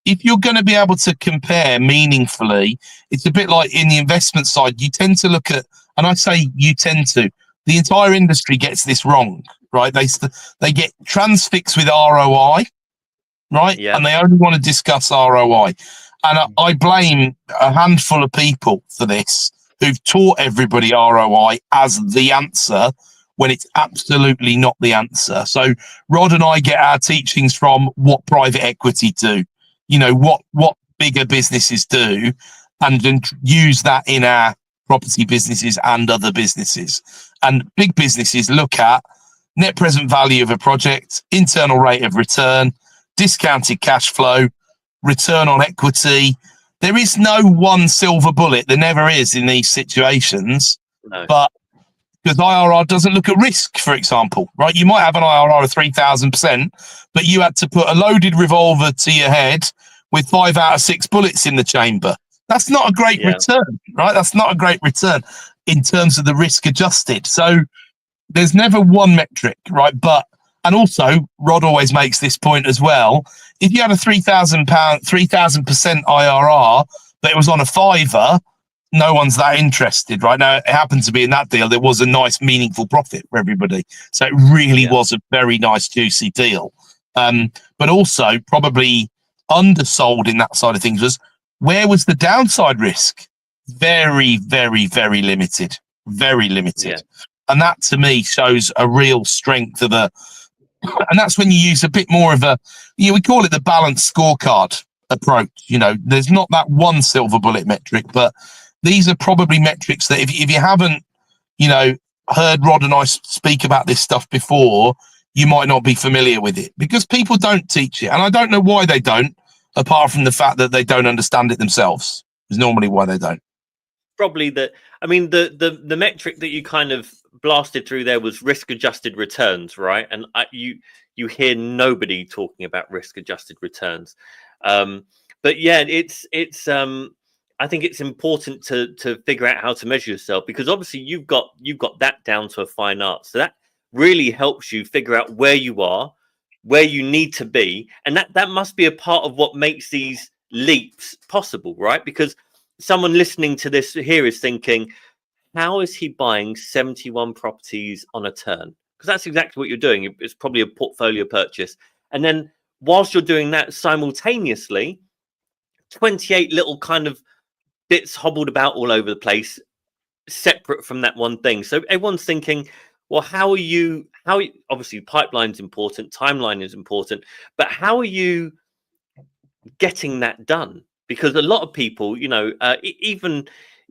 if you're going to be able to compare meaningfully, it's a bit like in the investment side, you tend to look at, and I say you tend to, the entire industry gets this wrong, right? They get transfixed with ROI, right? Yeah. And they only want to discuss ROI. And I blame a handful of people for this, who've taught everybody ROI as the answer, when it's absolutely not the answer. So Rod and I get our teachings from what private equity do, what bigger businesses do, and then use that in our property businesses and other businesses. And big businesses look at net present value of a project, internal rate of return, discounted cash flow, return on equity. There is no one silver bullet. There never is in these situations. No. But because IRR doesn't look at risk, for example, right? You might have an IRR of 3,000%, but you had to put a loaded revolver to your head with 5 out of 6 bullets in the chamber. That's not a great return, right? That's not a great return in terms of the risk adjusted. So there's never one metric, right? And also, Rod always makes this point as well. If you had a £3,000, 3,000% IRR, but it was on a fiver, no one's that interested right now. It happened to be in that deal. There was a nice, meaningful profit for everybody. So it really was a very nice, juicy deal. But also probably undersold in that side of things was, where was the downside risk? Very, very, very limited. Very limited. Yeah. And that to me shows a real strength of and that's when you use a bit more of we call it the balanced scorecard approach. There's not that one silver bullet metric, but these are probably metrics that if you haven't, heard Rod and I speak about this stuff before, you might not be familiar with it, because people don't teach it. And I don't know why they don't, apart from the fact that they don't understand it themselves. Is normally why they don't. Probably the metric that you kind of blasted through there was risk adjusted returns, right? And you hear nobody talking about risk adjusted returns. But yeah, it's I think it's important to figure out how to measure yourself, because obviously you've got that down to a fine art. So that really helps you figure out where you are, where you need to be, and that must be a part of what makes these leaps possible, right? Because someone listening to this here is thinking, how is he buying 71 properties on a turn? Because that's exactly what you're doing. It's probably a portfolio purchase. And then whilst you're doing that simultaneously, 28 little kind of bits hobbled about all over the place, separate from that one thing. So everyone's thinking, well, how obviously pipeline's important, timeline is important, but how are you getting that done? Because a lot of people, even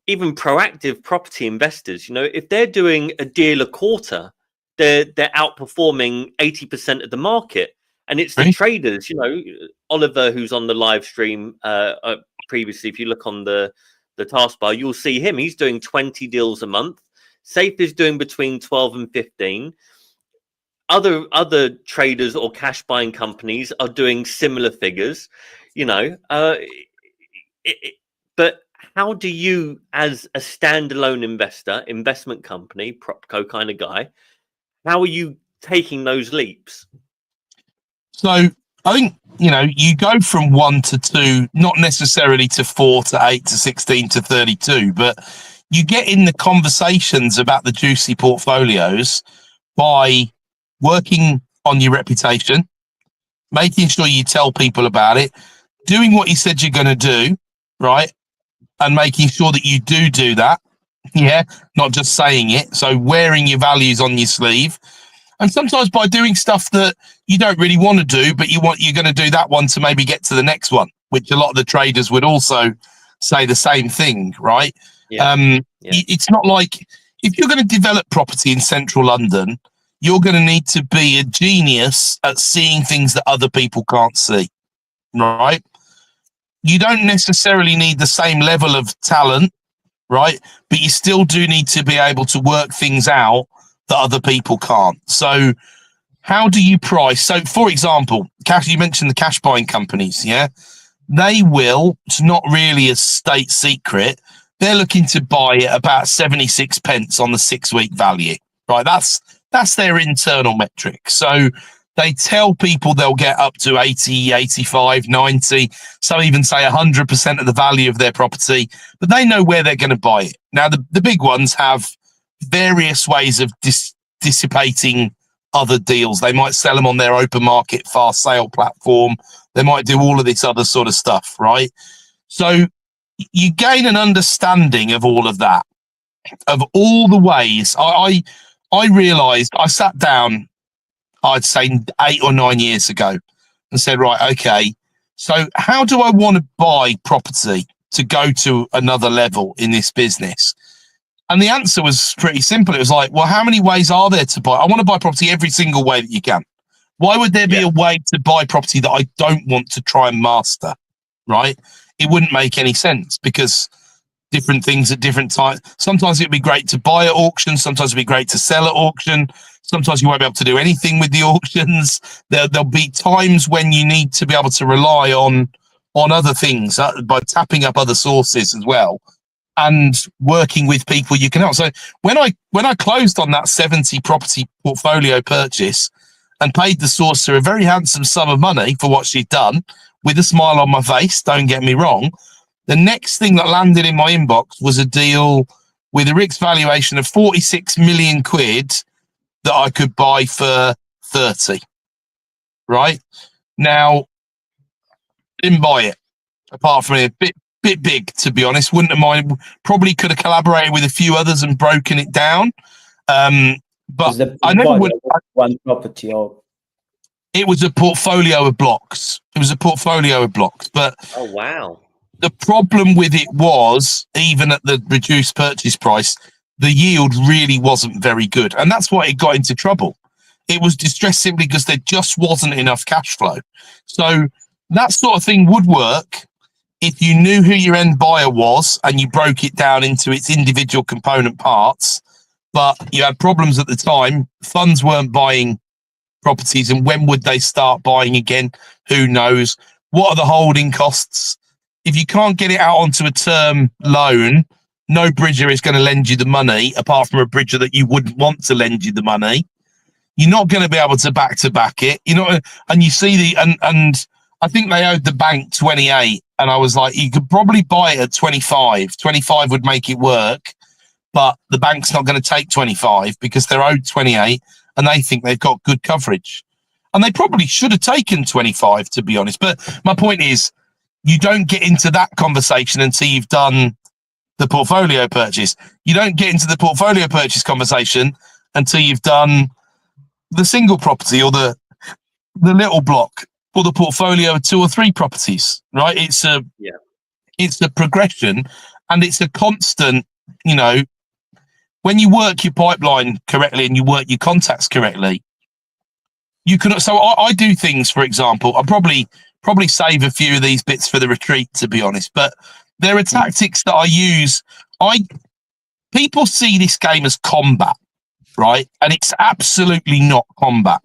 proactive property investors, if they're doing a deal a quarter, they're outperforming 80% of the market. And it's the traders, Oliver, who's on the live stream previously. If you look on the taskbar, you'll see him. He's doing 20 deals a month. Safe is doing between 12 and 15. Other traders or cash buying companies are doing similar figures, but how do you, as a standalone investor, investment company, propco kind of guy, how are you taking those leaps? So I think, you go from 1 to 2, not necessarily to 4 to 8 to 16 to 32, but you get in the conversations about the juicy portfolios by working on your reputation, making sure you tell people about it, doing what you said you're going to do, right? And making sure that you do that. Yeah. Not just saying it. So wearing your values on your sleeve. And sometimes by doing stuff that you don't really want to do, but you're going to do that one to maybe get to the next one, which a lot of the traders would also say the same thing, right? Yeah. It's not like, if you're going to develop property in central London, you're going to need to be a genius at seeing things that other people can't see, right? You don't necessarily need the same level of talent, right? But you still do need to be able to work things out that other people can't. So how do you price? So, for example, you mentioned the cash buying companies, yeah? They will, it's not really a state secret, they're looking to buy at about 76 pence on the 6-week value, right? That's their internal metric. So they tell people they'll get up to 80, 85, 90, some even say 100% of the value of their property, but they know where they're going to buy it. Now, the big ones have various ways of dissipating other deals. They might sell them on their open market fast sale platform. They might do all of this other sort of stuff, right? So you gain an understanding of all of that, of all the ways. I realized, I sat down, I'd say 8 or 9 years ago, and said, right, okay, so how do I want to buy property to go to another level in this business? And the answer was pretty simple. It was like, well, how many ways are there to buy? I want to buy property every single way that you can. Why would there be a way to buy property that I don't want to try and master, right? It wouldn't make any sense, because different things at different times. Sometimes it'd be great to buy at auction. Sometimes it'd be great to sell at auction. Sometimes you won't be able to do anything with the auctions. There'll be times when you need to be able to rely on other things by tapping up other sources as well and working with people you can help. So when I closed on that 70 property portfolio purchase and paid the sourcer a very handsome sum of money for what she'd done, with a smile on my face, don't get me wrong, the next thing that landed in my inbox was a deal with a RICS valuation of 46 million quid that I could buy for 30. Right? Now, didn't buy it, apart from a bit big, to be honest. Wouldn't have mind. Probably could have collaborated with a few others and broken it down. But I never would. One property, or it was a portfolio of blocks. But oh wow. The problem with it was, even at the reduced purchase price, the yield really wasn't very good. And that's why it got into trouble. It was distressed simply because there just wasn't enough cash flow. So that sort of thing would work if you knew who your end buyer was and you broke it down into its individual component parts. But you had problems at the time. Funds weren't buying properties. And when would they start buying again? Who knows? What are the holding costs? If you can't get it out onto a term loan, no bridger is going to lend you the money, apart from a bridger that you wouldn't want to lend you the money. You're not going to be able to back it. You know, and you see and I think they owed the bank 28, and I was like, you could probably buy it at 25. 25 would make it work, but the bank's not going to take 25 because they're owed 28, and they think they've got good coverage, and they probably should have taken 25, to be honest. But my point is, you don't get into that conversation until you've done the portfolio purchase. You don't get into the portfolio purchase conversation until you've done the single property or the little block or the portfolio of 2 or 3 properties, right? It's a progression, and it's a constant, you know, when you work your pipeline correctly and you work your contacts correctly, you can. So I do things, for example, I'll probably save a few of these bits for the retreat, to be honest, but there are tactics that I use. People see this game as combat, right? And it's absolutely not combat.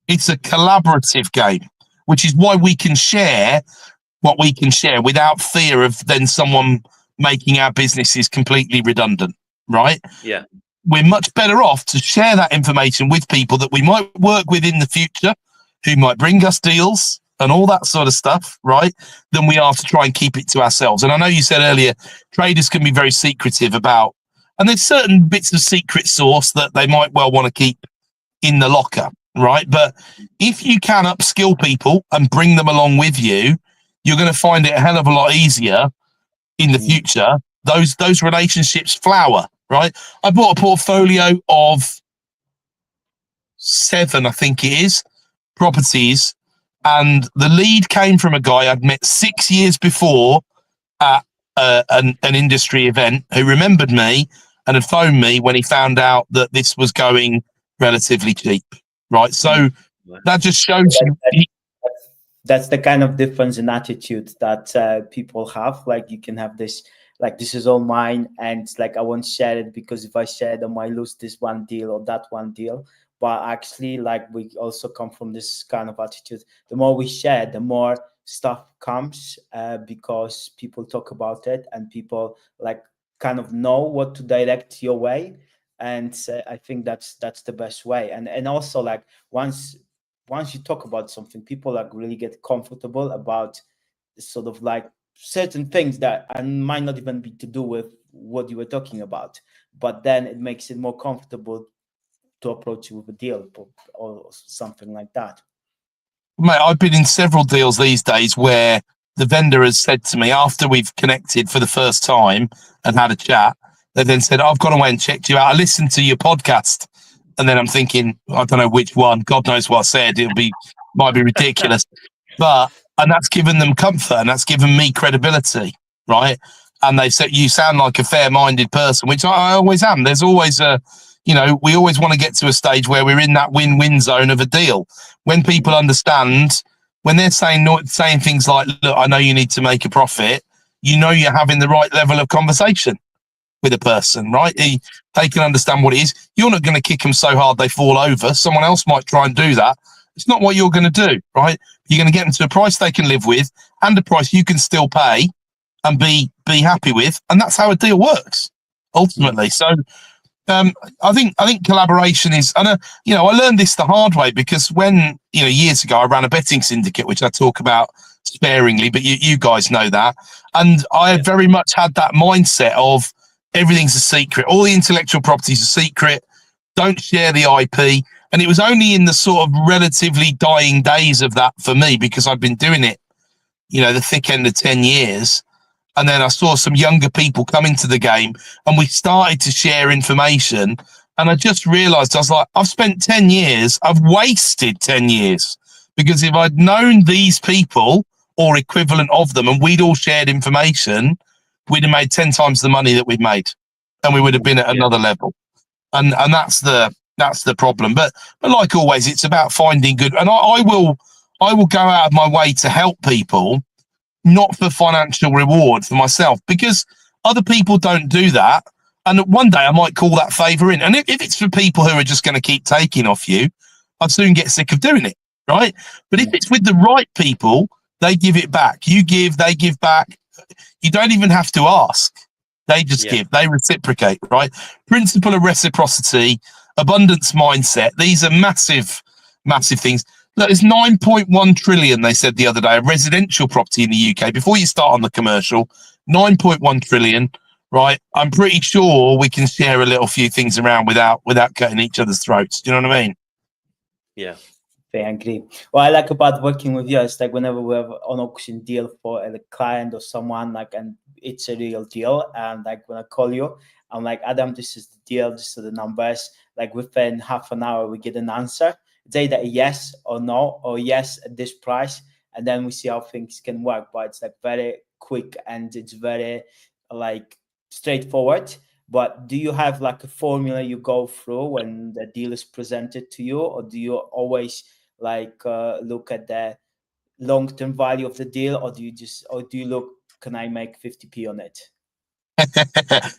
It's a collaborative game, which is why we can share what we can share without fear of then someone making our businesses completely redundant, right? Yeah. We're much better off to share that information with people that we might work with in the future, who might bring us deals and all that sort of stuff, right, than we are to try and keep it to ourselves. And I know you said earlier, traders can be very secretive about, and there's certain bits of secret sauce that they might well want to keep in the locker, right? But if you can upskill people and bring them along with you, you're going to find it a hell of a lot easier in the future. Those relationships flower, right? I bought a portfolio of 7, I think it is, properties, and the lead came from a guy I'd met 6 years before at an industry event, who remembered me and had phoned me when he found out that this was going relatively cheap, right? So that just shows you. That's the kind of difference in attitude that people have. Like, you can have this, like, this is all mine, and like, I won't share it because if I share it, I might lose this one deal or that one deal. But actually, like, we also come from this kind of attitude. The more we share, the more stuff comes, because people talk about it and people like kind of know what to direct your way. And I think that's the best way. And also, like, once you talk about something, people like really get comfortable about sort of like certain things that might not even be to do with what you were talking about, but then it makes it more comfortable to approach you with a deal or something like that. Mate, I've been in several deals these days where the vendor has said to me, after we've connected for the first time and had a chat, they then said, I've gone away and checked you out. I listened to your podcast. And then I'm thinking, I don't know which one. God knows what I said. Might be ridiculous. And that's given them comfort, and that's given me credibility, right? And they said, you sound like a fair-minded person, which I always am. There's always we always want to get to a stage where we're in that win-win zone of a deal. When people understand, when they're saying things like, look, I know you need to make a profit, you know you're having the right level of conversation with a person, right? They can understand what it is. You're not going to kick them so hard they fall over. Someone else might try and do that. It's not what you're going to do, right? You're going to get them to a price they can live with and a price you can still pay and be happy with, and that's how a deal works ultimately. So I think collaboration is, and I learned this the hard way, because when years ago I ran a betting syndicate, which I talk about sparingly, but you guys know that, and I very much had that mindset of everything's a secret, all the intellectual property is a secret, don't share the IP. And it was only in the sort of relatively dying days of that for me, because I've been doing it, the thick end of 10 years. And then I saw some younger people come into the game and we started to share information. And I just realized, I was like, I've spent 10 years, I've wasted 10 years, because if I'd known these people or equivalent of them and we'd all shared information, we'd have made 10 times the money that we've made, and we would have been at another level. And that's the problem. But like always, it's about finding good. And I will go out of my way to help people, not for financial reward for myself, because other people don't do that. And one day I might call that favor in. And if it's for people who are just going to keep taking off you, I'd soon get sick of doing it, right? But if it's with the right people, they give it back. You give, they give back. You don't even have to ask. They just give, they reciprocate, right? Principle of reciprocity, abundance mindset. These are massive, massive things. Look, there's 9.1 trillion, they said the other day, of residential property in the UK. Before you start on the commercial, 9.1 trillion, right? I'm pretty sure we can share a little few things around without cutting each other's throats. Do you know what I mean? Yeah. I agree. What I like about working with you is like whenever we have an auction deal for a client or someone, like, and it's a real deal, and like when I call you, I'm like, Adam, this is the deal, this are the numbers. Like within half an hour, we get an answer. It's either yes or no, or yes at this price, and then we see how things can work. But it's like very quick and it's very like straightforward. But do you have like a formula you go through when the deal is presented to you, or do you always like look at the long-term value of the deal, or do you look, can I make 50p on it?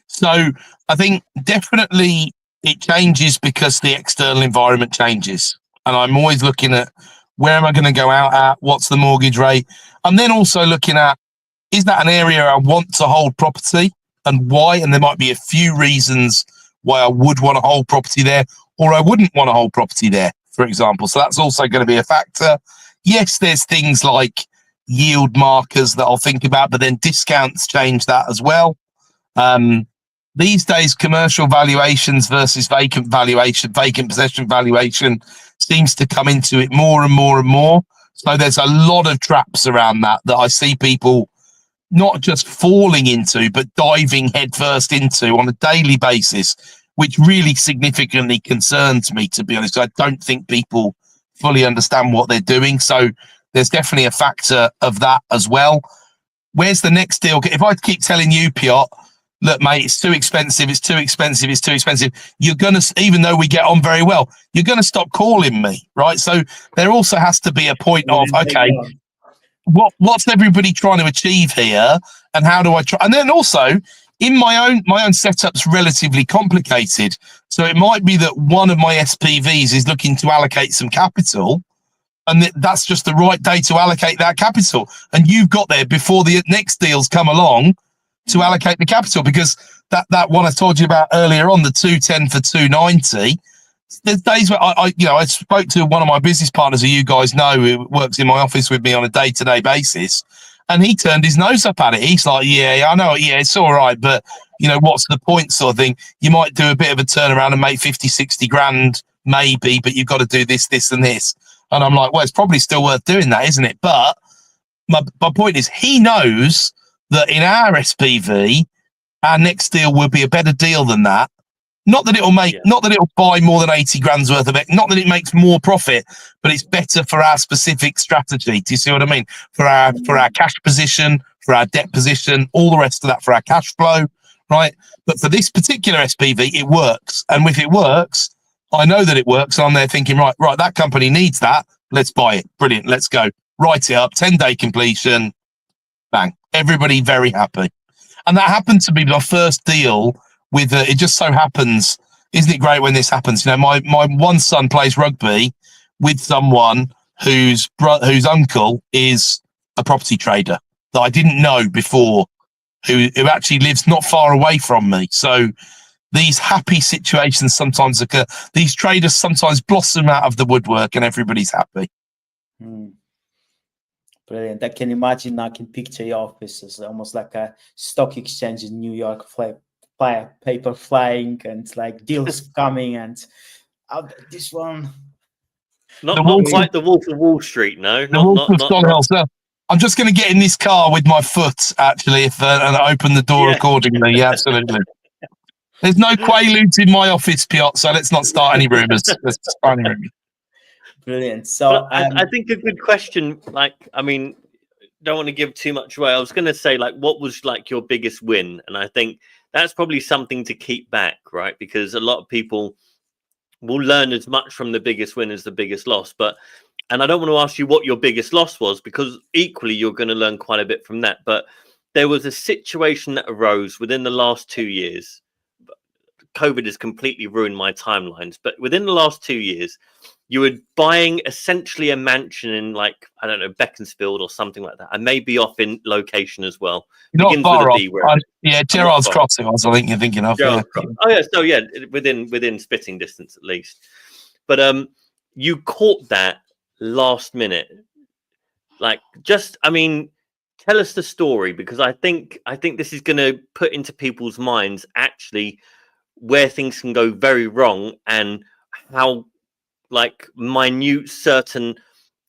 So I think definitely it changes because the external environment changes. And I'm always looking at where am I going to go out at? What's the mortgage rate? And then also looking at, is that an area I want to hold property, and why? And there might be a few reasons why I would want to hold property there, or I wouldn't want to hold property there, for example. So that's also going to be a factor. Yes, there's things like yield markers that I'll think about, but then discounts change that as well. These days, commercial valuations versus vacant possession valuation seems to come into it more and more and more. So there's a lot of traps around that I see people not just falling into, but diving headfirst into on a daily basis, which really significantly concerns me, to be honest. I don't think people fully understand what they're doing. So there's definitely a factor of that as well. Where's the next deal? If I keep telling you, Piotr, look, mate, it's too expensive, it's too expensive, it's too expensive, you're going to, even though we get on very well, you're going to stop calling me, right? So there also has to be a point of, okay, what's everybody trying to achieve here, and how do I try? And then also, in my own setup's relatively complicated. So it might be that one of my SPVs is looking to allocate some capital, and that's just the right day to allocate that capital. And you've got there before the next deals come along to allocate the capital, because that one I told you about earlier on, the 210 for 290. There's days where I spoke to one of my business partners who you guys know, who works in my office with me on a day-to-day basis, and he turned his nose up at it. He's like, yeah, I know, yeah, it's all right, but what's the point, sort of thing. You might do a bit of a turnaround and make 50, 60 grand maybe, but you've got to do this, and this. And I'm like, well, it's probably still worth doing that, isn't it? But my point is, he knows that in our SPV, our next deal will be a better deal than that. Not that it'll buy more than 80 grand's worth of it. Not that it makes more profit, but it's better for our specific strategy. Do you see what I mean? For our cash position, for our debt position, all the rest of that, for our cash flow, right? But for this particular SPV, it works. And if it works, I know that it works. And I'm there thinking, right, that company needs that. Let's buy it. Brilliant. Let's go. Write it up. 10-day completion. Bang. Everybody very happy. And that happened to be my first deal with, it just so happens, isn't it great when this happens? You know, my one son plays rugby with someone whose uncle is a property trader that I didn't know before, who actually lives not far away from me. So these happy situations sometimes occur. These traders sometimes blossom out of the woodwork and everybody's happy. Brilliant. I can imagine, I can picture your office as almost like a stock exchange in New York, paper flying and like deals coming and this one. Not quite the Wolf of Wall Street, no. I'm just going to get in this car with my foot, actually, and open the door accordingly. Yeah, absolutely. There's no Quaaludes in my office, Piotr, so let's not start any rumours. Brilliant. So I think a good question, like, I mean, don't want to give too much away. I was going to say, like, what was like your biggest win? And I think that's probably something to keep back, right? Because a lot of people will learn as much from the biggest win as the biggest loss. And I don't want to ask you what your biggest loss was, because equally you're going to learn quite a bit from that. But there was a situation that arose within the last 2 years. COVID has completely ruined my timelines, but within the last 2 years, you were buying essentially a mansion in, like, I don't know, Beaconsfield or something like that. I may be off in location as well. Not far off. Gerrard's Cross. I think you're thinking of. Yeah. Oh yeah, so yeah, within spitting distance at least. But you caught that last minute. Like, I mean, tell us the story, because I think this is going to put into people's minds actually where things can go very wrong and how, like, minute certain,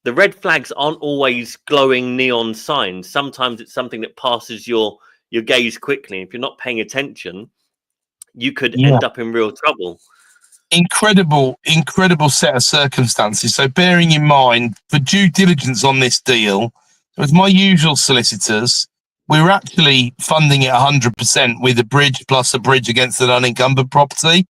the red flags aren't always glowing neon signs. Sometimes it's something that passes your gaze quickly. If you're not paying attention, you could end up in real trouble. Incredible set of circumstances. So bearing in mind, for due diligence on this deal, it was my usual solicitors. We were actually funding it 100% with a bridge plus a bridge against an unencumbered property.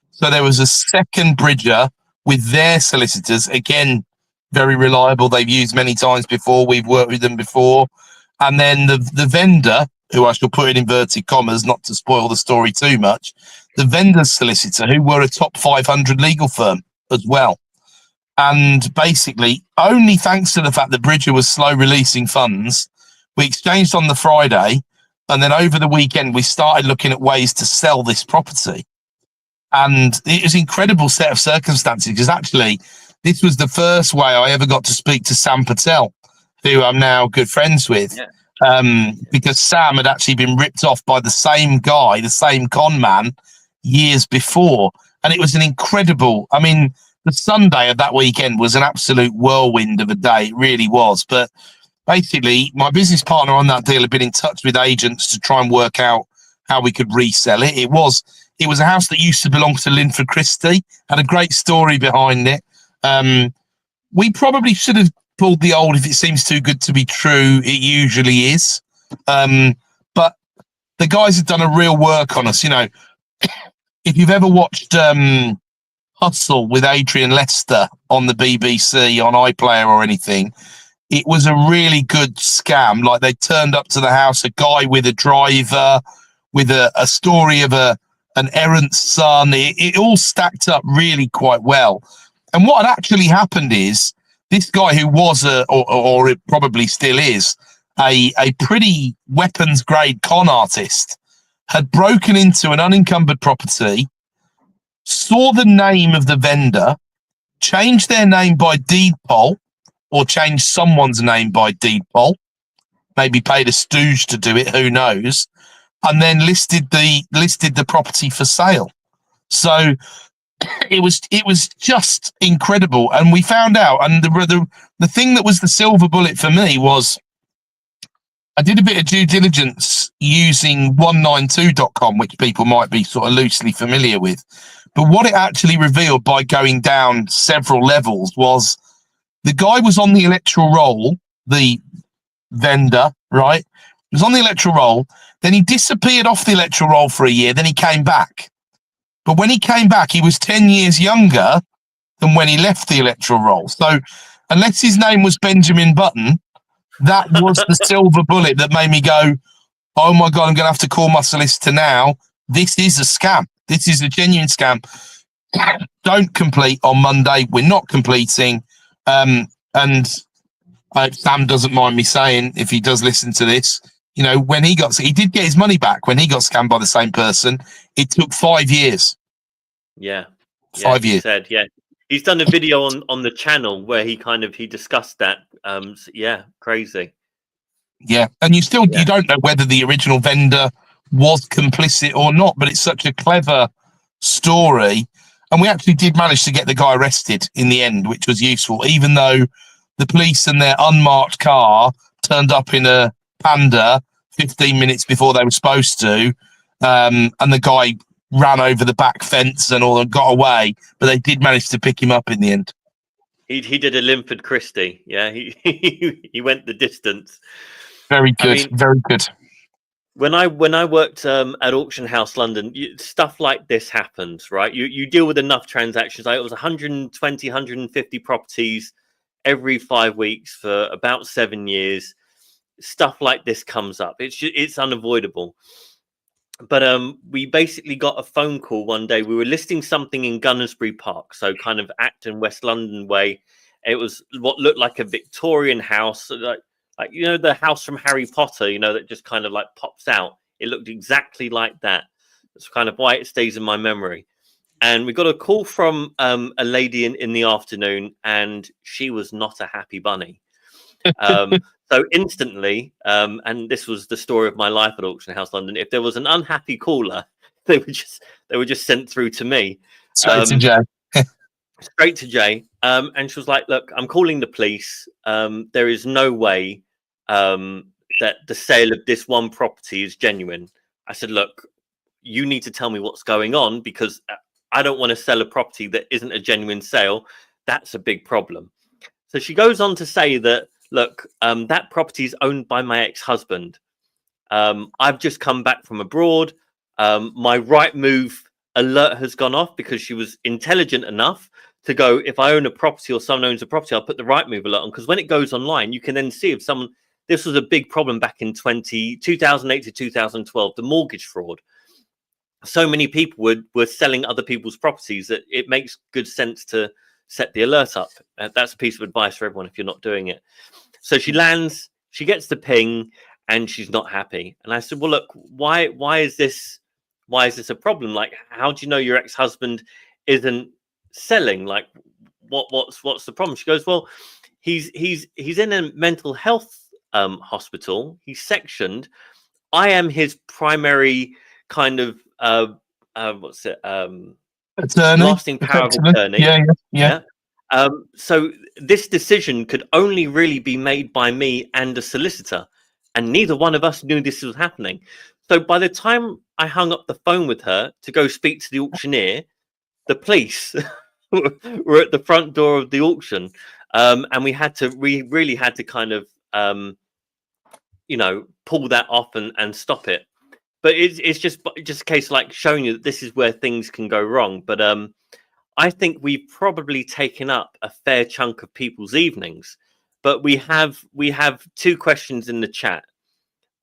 So there was a second bridger with their solicitors, again, very reliable. They've used many times before. We've worked with them before. And then the vendor, who I shall put in inverted commas, not to spoil the story too much, the vendor's solicitor, who were a top 500 legal firm as well. And basically, only thanks to the fact that Bridger was slow releasing funds, we exchanged on the Friday, and then over the weekend, we started looking at ways to sell this property. And it was an incredible set of circumstances, because actually, this was the first way I ever got to speak to Sam Patel, who I'm now good friends with. Yeah. Because Sam had actually been ripped off by the same guy, the same con man, years before. And it was an incredible, I mean, the Sunday of that weekend was an absolute whirlwind of a day. It really was. But basically, my business partner on that deal had been in touch with agents to try and work out how we could resell it. It was a house that used to belong to Linford Christie, had a great story behind it. We probably should have pulled the old, if it seems too good to be true, it usually is. But the guys have done a real work on us. You know, if you've ever watched Hustle with Adrian Lester on the BBC, on iPlayer or anything, it was a really good scam. Like, they turned up to the house, a guy with a driver, with a story of an errant son. It all stacked up really quite well. And what had actually happened is, this guy, who was or it probably still is, a pretty weapons grade con artist, had broken into an unencumbered property, saw the name of the vendor, changed their name by deed poll, or changed someone's name by deed poll, maybe paid a stooge to do it, who knows, and then listed the property for sale. So it was just incredible. And we found out, and the thing that was the silver bullet for me was, I did a bit of due diligence using 192.com, which people might be sort of loosely familiar with. But what it actually revealed by going down several levels was, the guy was on the electoral roll, the vendor, right? He was on the electoral roll. Then he disappeared off the electoral roll for a year. Then he came back. But when he came back, he was 10 years younger than when he left the electoral roll. So unless his name was Benjamin Button, That was the silver bullet that made me go, oh my God, I'm going to have to call my solicitor now. This is a scam. This is a genuine scam. Don't complete on Monday. We're not completing. And Sam doesn't mind me saying, if he does listen to this, you know, when he did get his money back when he got scammed by the same person. It took 5 years. Yeah. 5 years. He said, yeah. He's done a video on the channel where he discussed that. Crazy. Yeah. And you don't know whether the original vendor was complicit or not, but it's such a clever story. And we actually did manage to get the guy arrested in the end, which was useful, even though the police and their unmarked car turned up in a Panda 15 minutes before they were supposed to. And the guy ran over the back fence and all and got away, but they did manage to pick him up in the end. He did a Linford Christie. Yeah, he went the distance. Very good, very good. When I worked at Auction House London, stuff like this happens, right? You deal with enough transactions. It was 120, 150 properties every 5 weeks for about 7 years. Stuff like this comes up. It's unavoidable. But we basically got a phone call one day. We were listing something in Gunnersbury Park, so kind of Acton, West London way. It was what looked like a Victorian house, like you know the house from Harry Potter, you know, that just kind of like pops out. It looked exactly like that. That's kind of why it stays in my memory. And we got a call from a lady in the afternoon, and she was not a happy bunny. So instantly, and this was the story of my life at Auction House London. If there was an unhappy caller, they were just sent through to me. Straight to Jay. Straight to Jay. And she was like, "Look, I'm calling the police. There is no way that the sale of this one property is genuine." I said, "Look, you need to tell me what's going on, because I don't want to sell a property that isn't a genuine sale. That's a big problem." So she goes on to say that, look, that property is owned by my ex-husband. I've just come back from abroad. My Rightmove alert has gone off, because she was intelligent enough to go, if I own a property or someone owns a property, I'll put the Rightmove alert on, because when it goes online, you can then see if someone, this was a big problem back in 2008 to 2012, the mortgage fraud. So many people were selling other people's properties that it makes good sense to set the alert up. That's a piece of advice for everyone if you're not doing it. So she lands, she gets the ping, and she's not happy. And I said, well, look, why is this a problem? Like, how do you know your ex-husband isn't selling? Like, what's the problem? She goes, well, he's in a mental health hospital. He's sectioned. I am his primary kind of attorney, lasting power of attorney. Yeah. So this decision could only really be made by me and a solicitor, and neither one of us knew this was happening. So by the time I hung up the phone with her to go speak to the auctioneer, the police were at the front door of the auction, and we really had to kind of pull that off and stop it. But it's just a case of like showing you that this is where things can go wrong. But I think we've probably taken up a fair chunk of people's evenings. But we have 2 questions in the chat.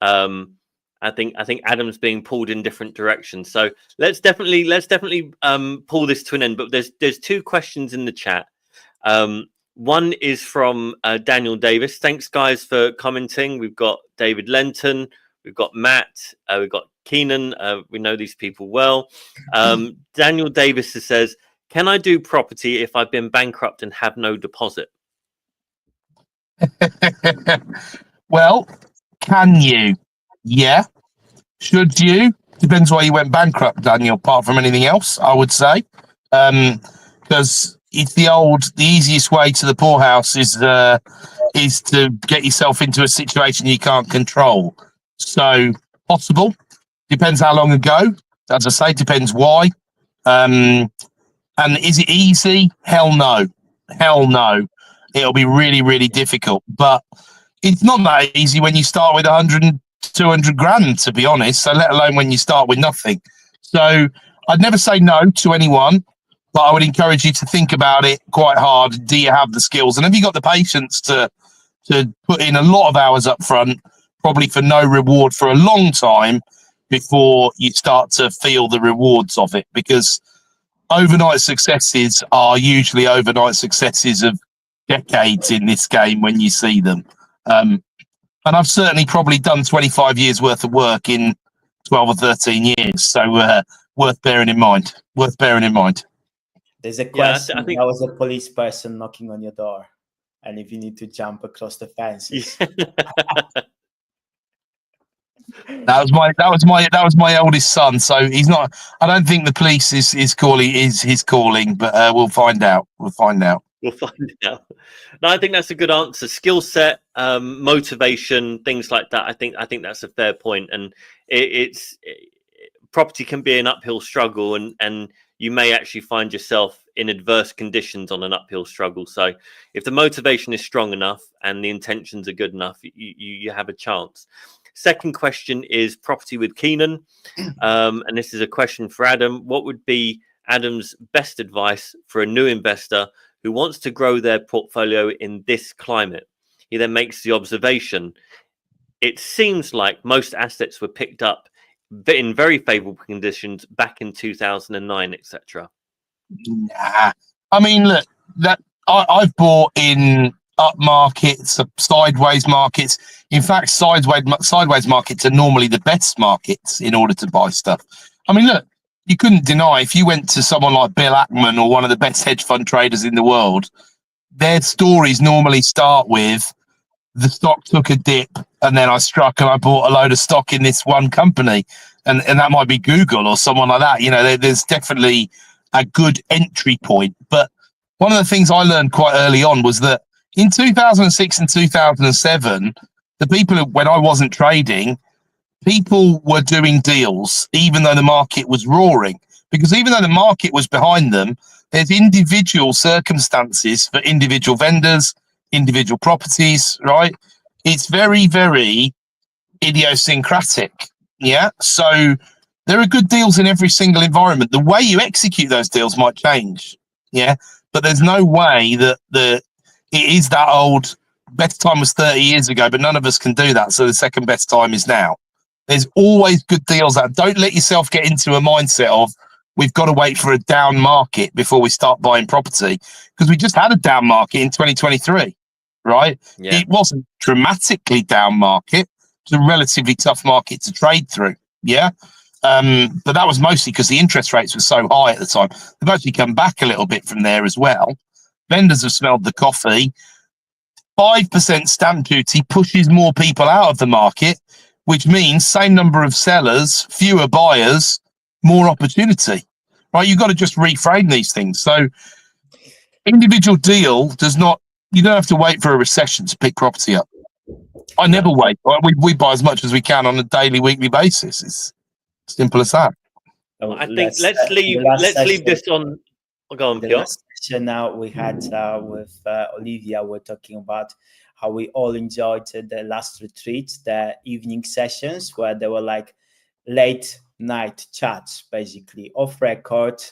I think Adam's being pulled in different directions. So let's definitely pull this to an end. But there's 2 questions in the chat. One is from Daniel Davis. Thanks, guys, for commenting. We've got David Lenton. We've got Matt. We've got Keenan. We know these people well. Daniel Davis says, can I do property if I've been bankrupt and have no deposit? Well, can you? Yeah. Should you? Depends why you went bankrupt, Daniel, apart from anything else, I would say. Because it's the easiest way to the poorhouse is to get yourself into a situation you can't control. So possible. Depends how long ago. As I say, depends why. And is it easy? Hell no. Hell no. It'll be really, really difficult. But it's not that easy when you start with 100 and 200 grand, to be honest. So let alone when you start with nothing. So I'd never say no to anyone, but I would encourage you to think about it quite hard. Do you have the skills? And have you got the patience to to put in a lot of hours up front, probably for no reward for a long time before you start to feel the rewards of it, because overnight successes are usually overnight successes of decades in this game when you see them. And I've certainly probably done 25 years worth of work in 12 or 13 years. So worth bearing in mind. Worth bearing in mind. There's a question. I think that was a police person knocking on your door, and if you need to jump across the fences. That was my eldest son. So he's not. I don't think the police is his calling, but we'll find out. We'll find out. We'll find out. No, I think that's a good answer. Skill set, motivation, things like that. I think that's a fair point. And property can be an uphill struggle, and you may actually find yourself in adverse conditions on an uphill struggle. So if the motivation is strong enough and the intentions are good enough, you have a chance. Second question is property with Keenan. And this is a question for Adam. What would be Adam's best advice for a new investor who wants to grow their portfolio in this climate? He then makes the observation, it seems like most assets were picked up in very favorable conditions back in 2009, etc. Nah. I mean, look, I've bought in up markets, sideways markets. In fact, sideways markets are normally the best markets in order to buy stuff. I mean, look, you couldn't deny if you went to someone like Bill Ackman or one of the best hedge fund traders in the world, their stories normally start with the stock took a dip and then I struck and I bought a load of stock in this one company. And that might be Google or someone like that. You know, there's definitely a good entry point. But one of the things I learned quite early on was that in 2006 and 2007, the people when I wasn't trading, people were doing deals even though the market was roaring, because even though the market was behind them, there's individual circumstances for individual vendors, individual properties, right? It's very, very idiosyncratic. Yeah. So there are good deals in every single environment. The way you execute those deals might change. Yeah. But there's no way that it is that old best time was 30 years ago, but none of us can do that. So the second best time is now. There's always good deals out. Don't let yourself get into a mindset of we've got to wait for a down market before we start buying property, because we just had a down market in 2023, right? Yeah. It wasn't dramatically down market. It's a relatively tough market to trade through. Yeah. But that was mostly because the interest rates were so high at the time. They've actually come back a little bit from there as well. Vendors have smelled the coffee. 5% stamp duty pushes more people out of the market, which means same number of sellers, fewer buyers, more opportunity, right? You've got to just reframe these things. So individual deal does not, you don't have to wait for a recession to pick property up. I never wait. We buy as much as we can on a daily, weekly basis. It's simple as that. I think let's leave this on. Go on, the Piotr. last session now we had with Olivia, we're talking about how we all enjoyed the last retreat, the evening sessions where there were like late night chats, basically off record,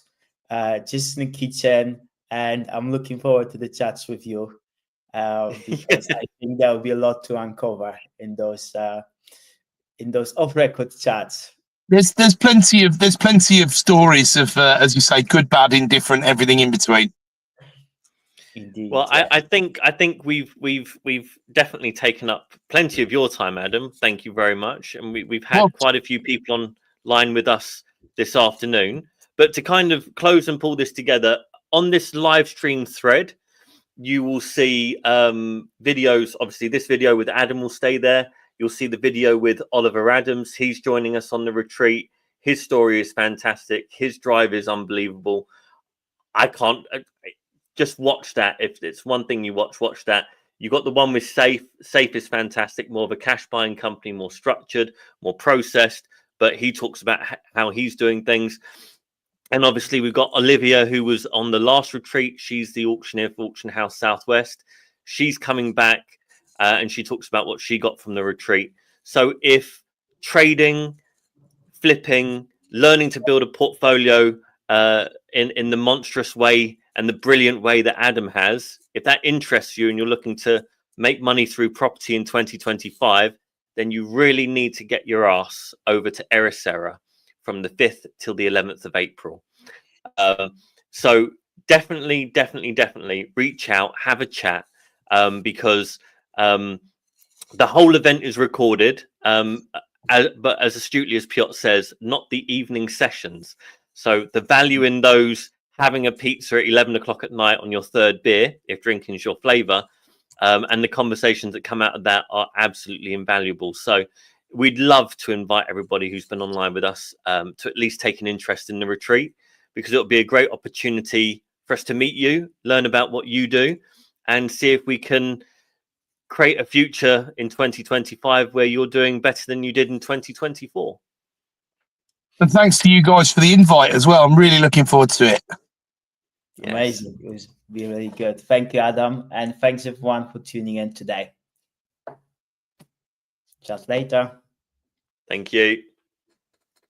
just in the kitchen. And I'm looking forward to the chats with you because I think there will be a lot to uncover in those off record chats. There's plenty of stories of as you say, good, bad, indifferent, everything in between. Indeed. Well, yeah. I think we've definitely taken up plenty of your time, Adam. Thank you very much, and we've had quite a few people online with us this afternoon. But to kind of close and pull this together on this live stream thread, you will see videos. Obviously, this video with Adam will stay there. You'll see the video with Oliver Adams. He's joining us on the retreat. His story is fantastic. His drive is unbelievable. I can't just watch that. If it's one thing you watch that. You got the one with Safe. Safe is fantastic. More of a cash buying company, more structured, more processed. But he talks about how he's doing things. And obviously, we've got Olivia, who was on the last retreat. She's the auctioneer for Auction House Southwest. She's coming back. And she talks about what she got from the retreat. So if trading, flipping, learning to build a portfolio in the monstrous way and the brilliant way that Adam has, if that interests you and you're looking to make money through property in 2025, then you really need to get your ass over to Ericeira from the 5th till the 11th of April. So definitely reach out, have a chat, because the whole event is recorded, but as astutely as Piotr says, not the evening sessions. So the value in those, having a pizza at 11 o'clock at night on your third beer, if drinking is your flavor, and the conversations that come out of that are absolutely invaluable. So we'd love to invite everybody who's been online with us to at least take an interest in the retreat, because it'll be a great opportunity for us to meet you, learn about what you do, and see if we can create a future in 2025 where you're doing better than you did in 2024. And thanks to you guys for the invite as well. I'm really looking forward to it. Yes. Amazing. It was really good. Thank you, Adam. And thanks everyone for tuning in today. Chat later. Thank you.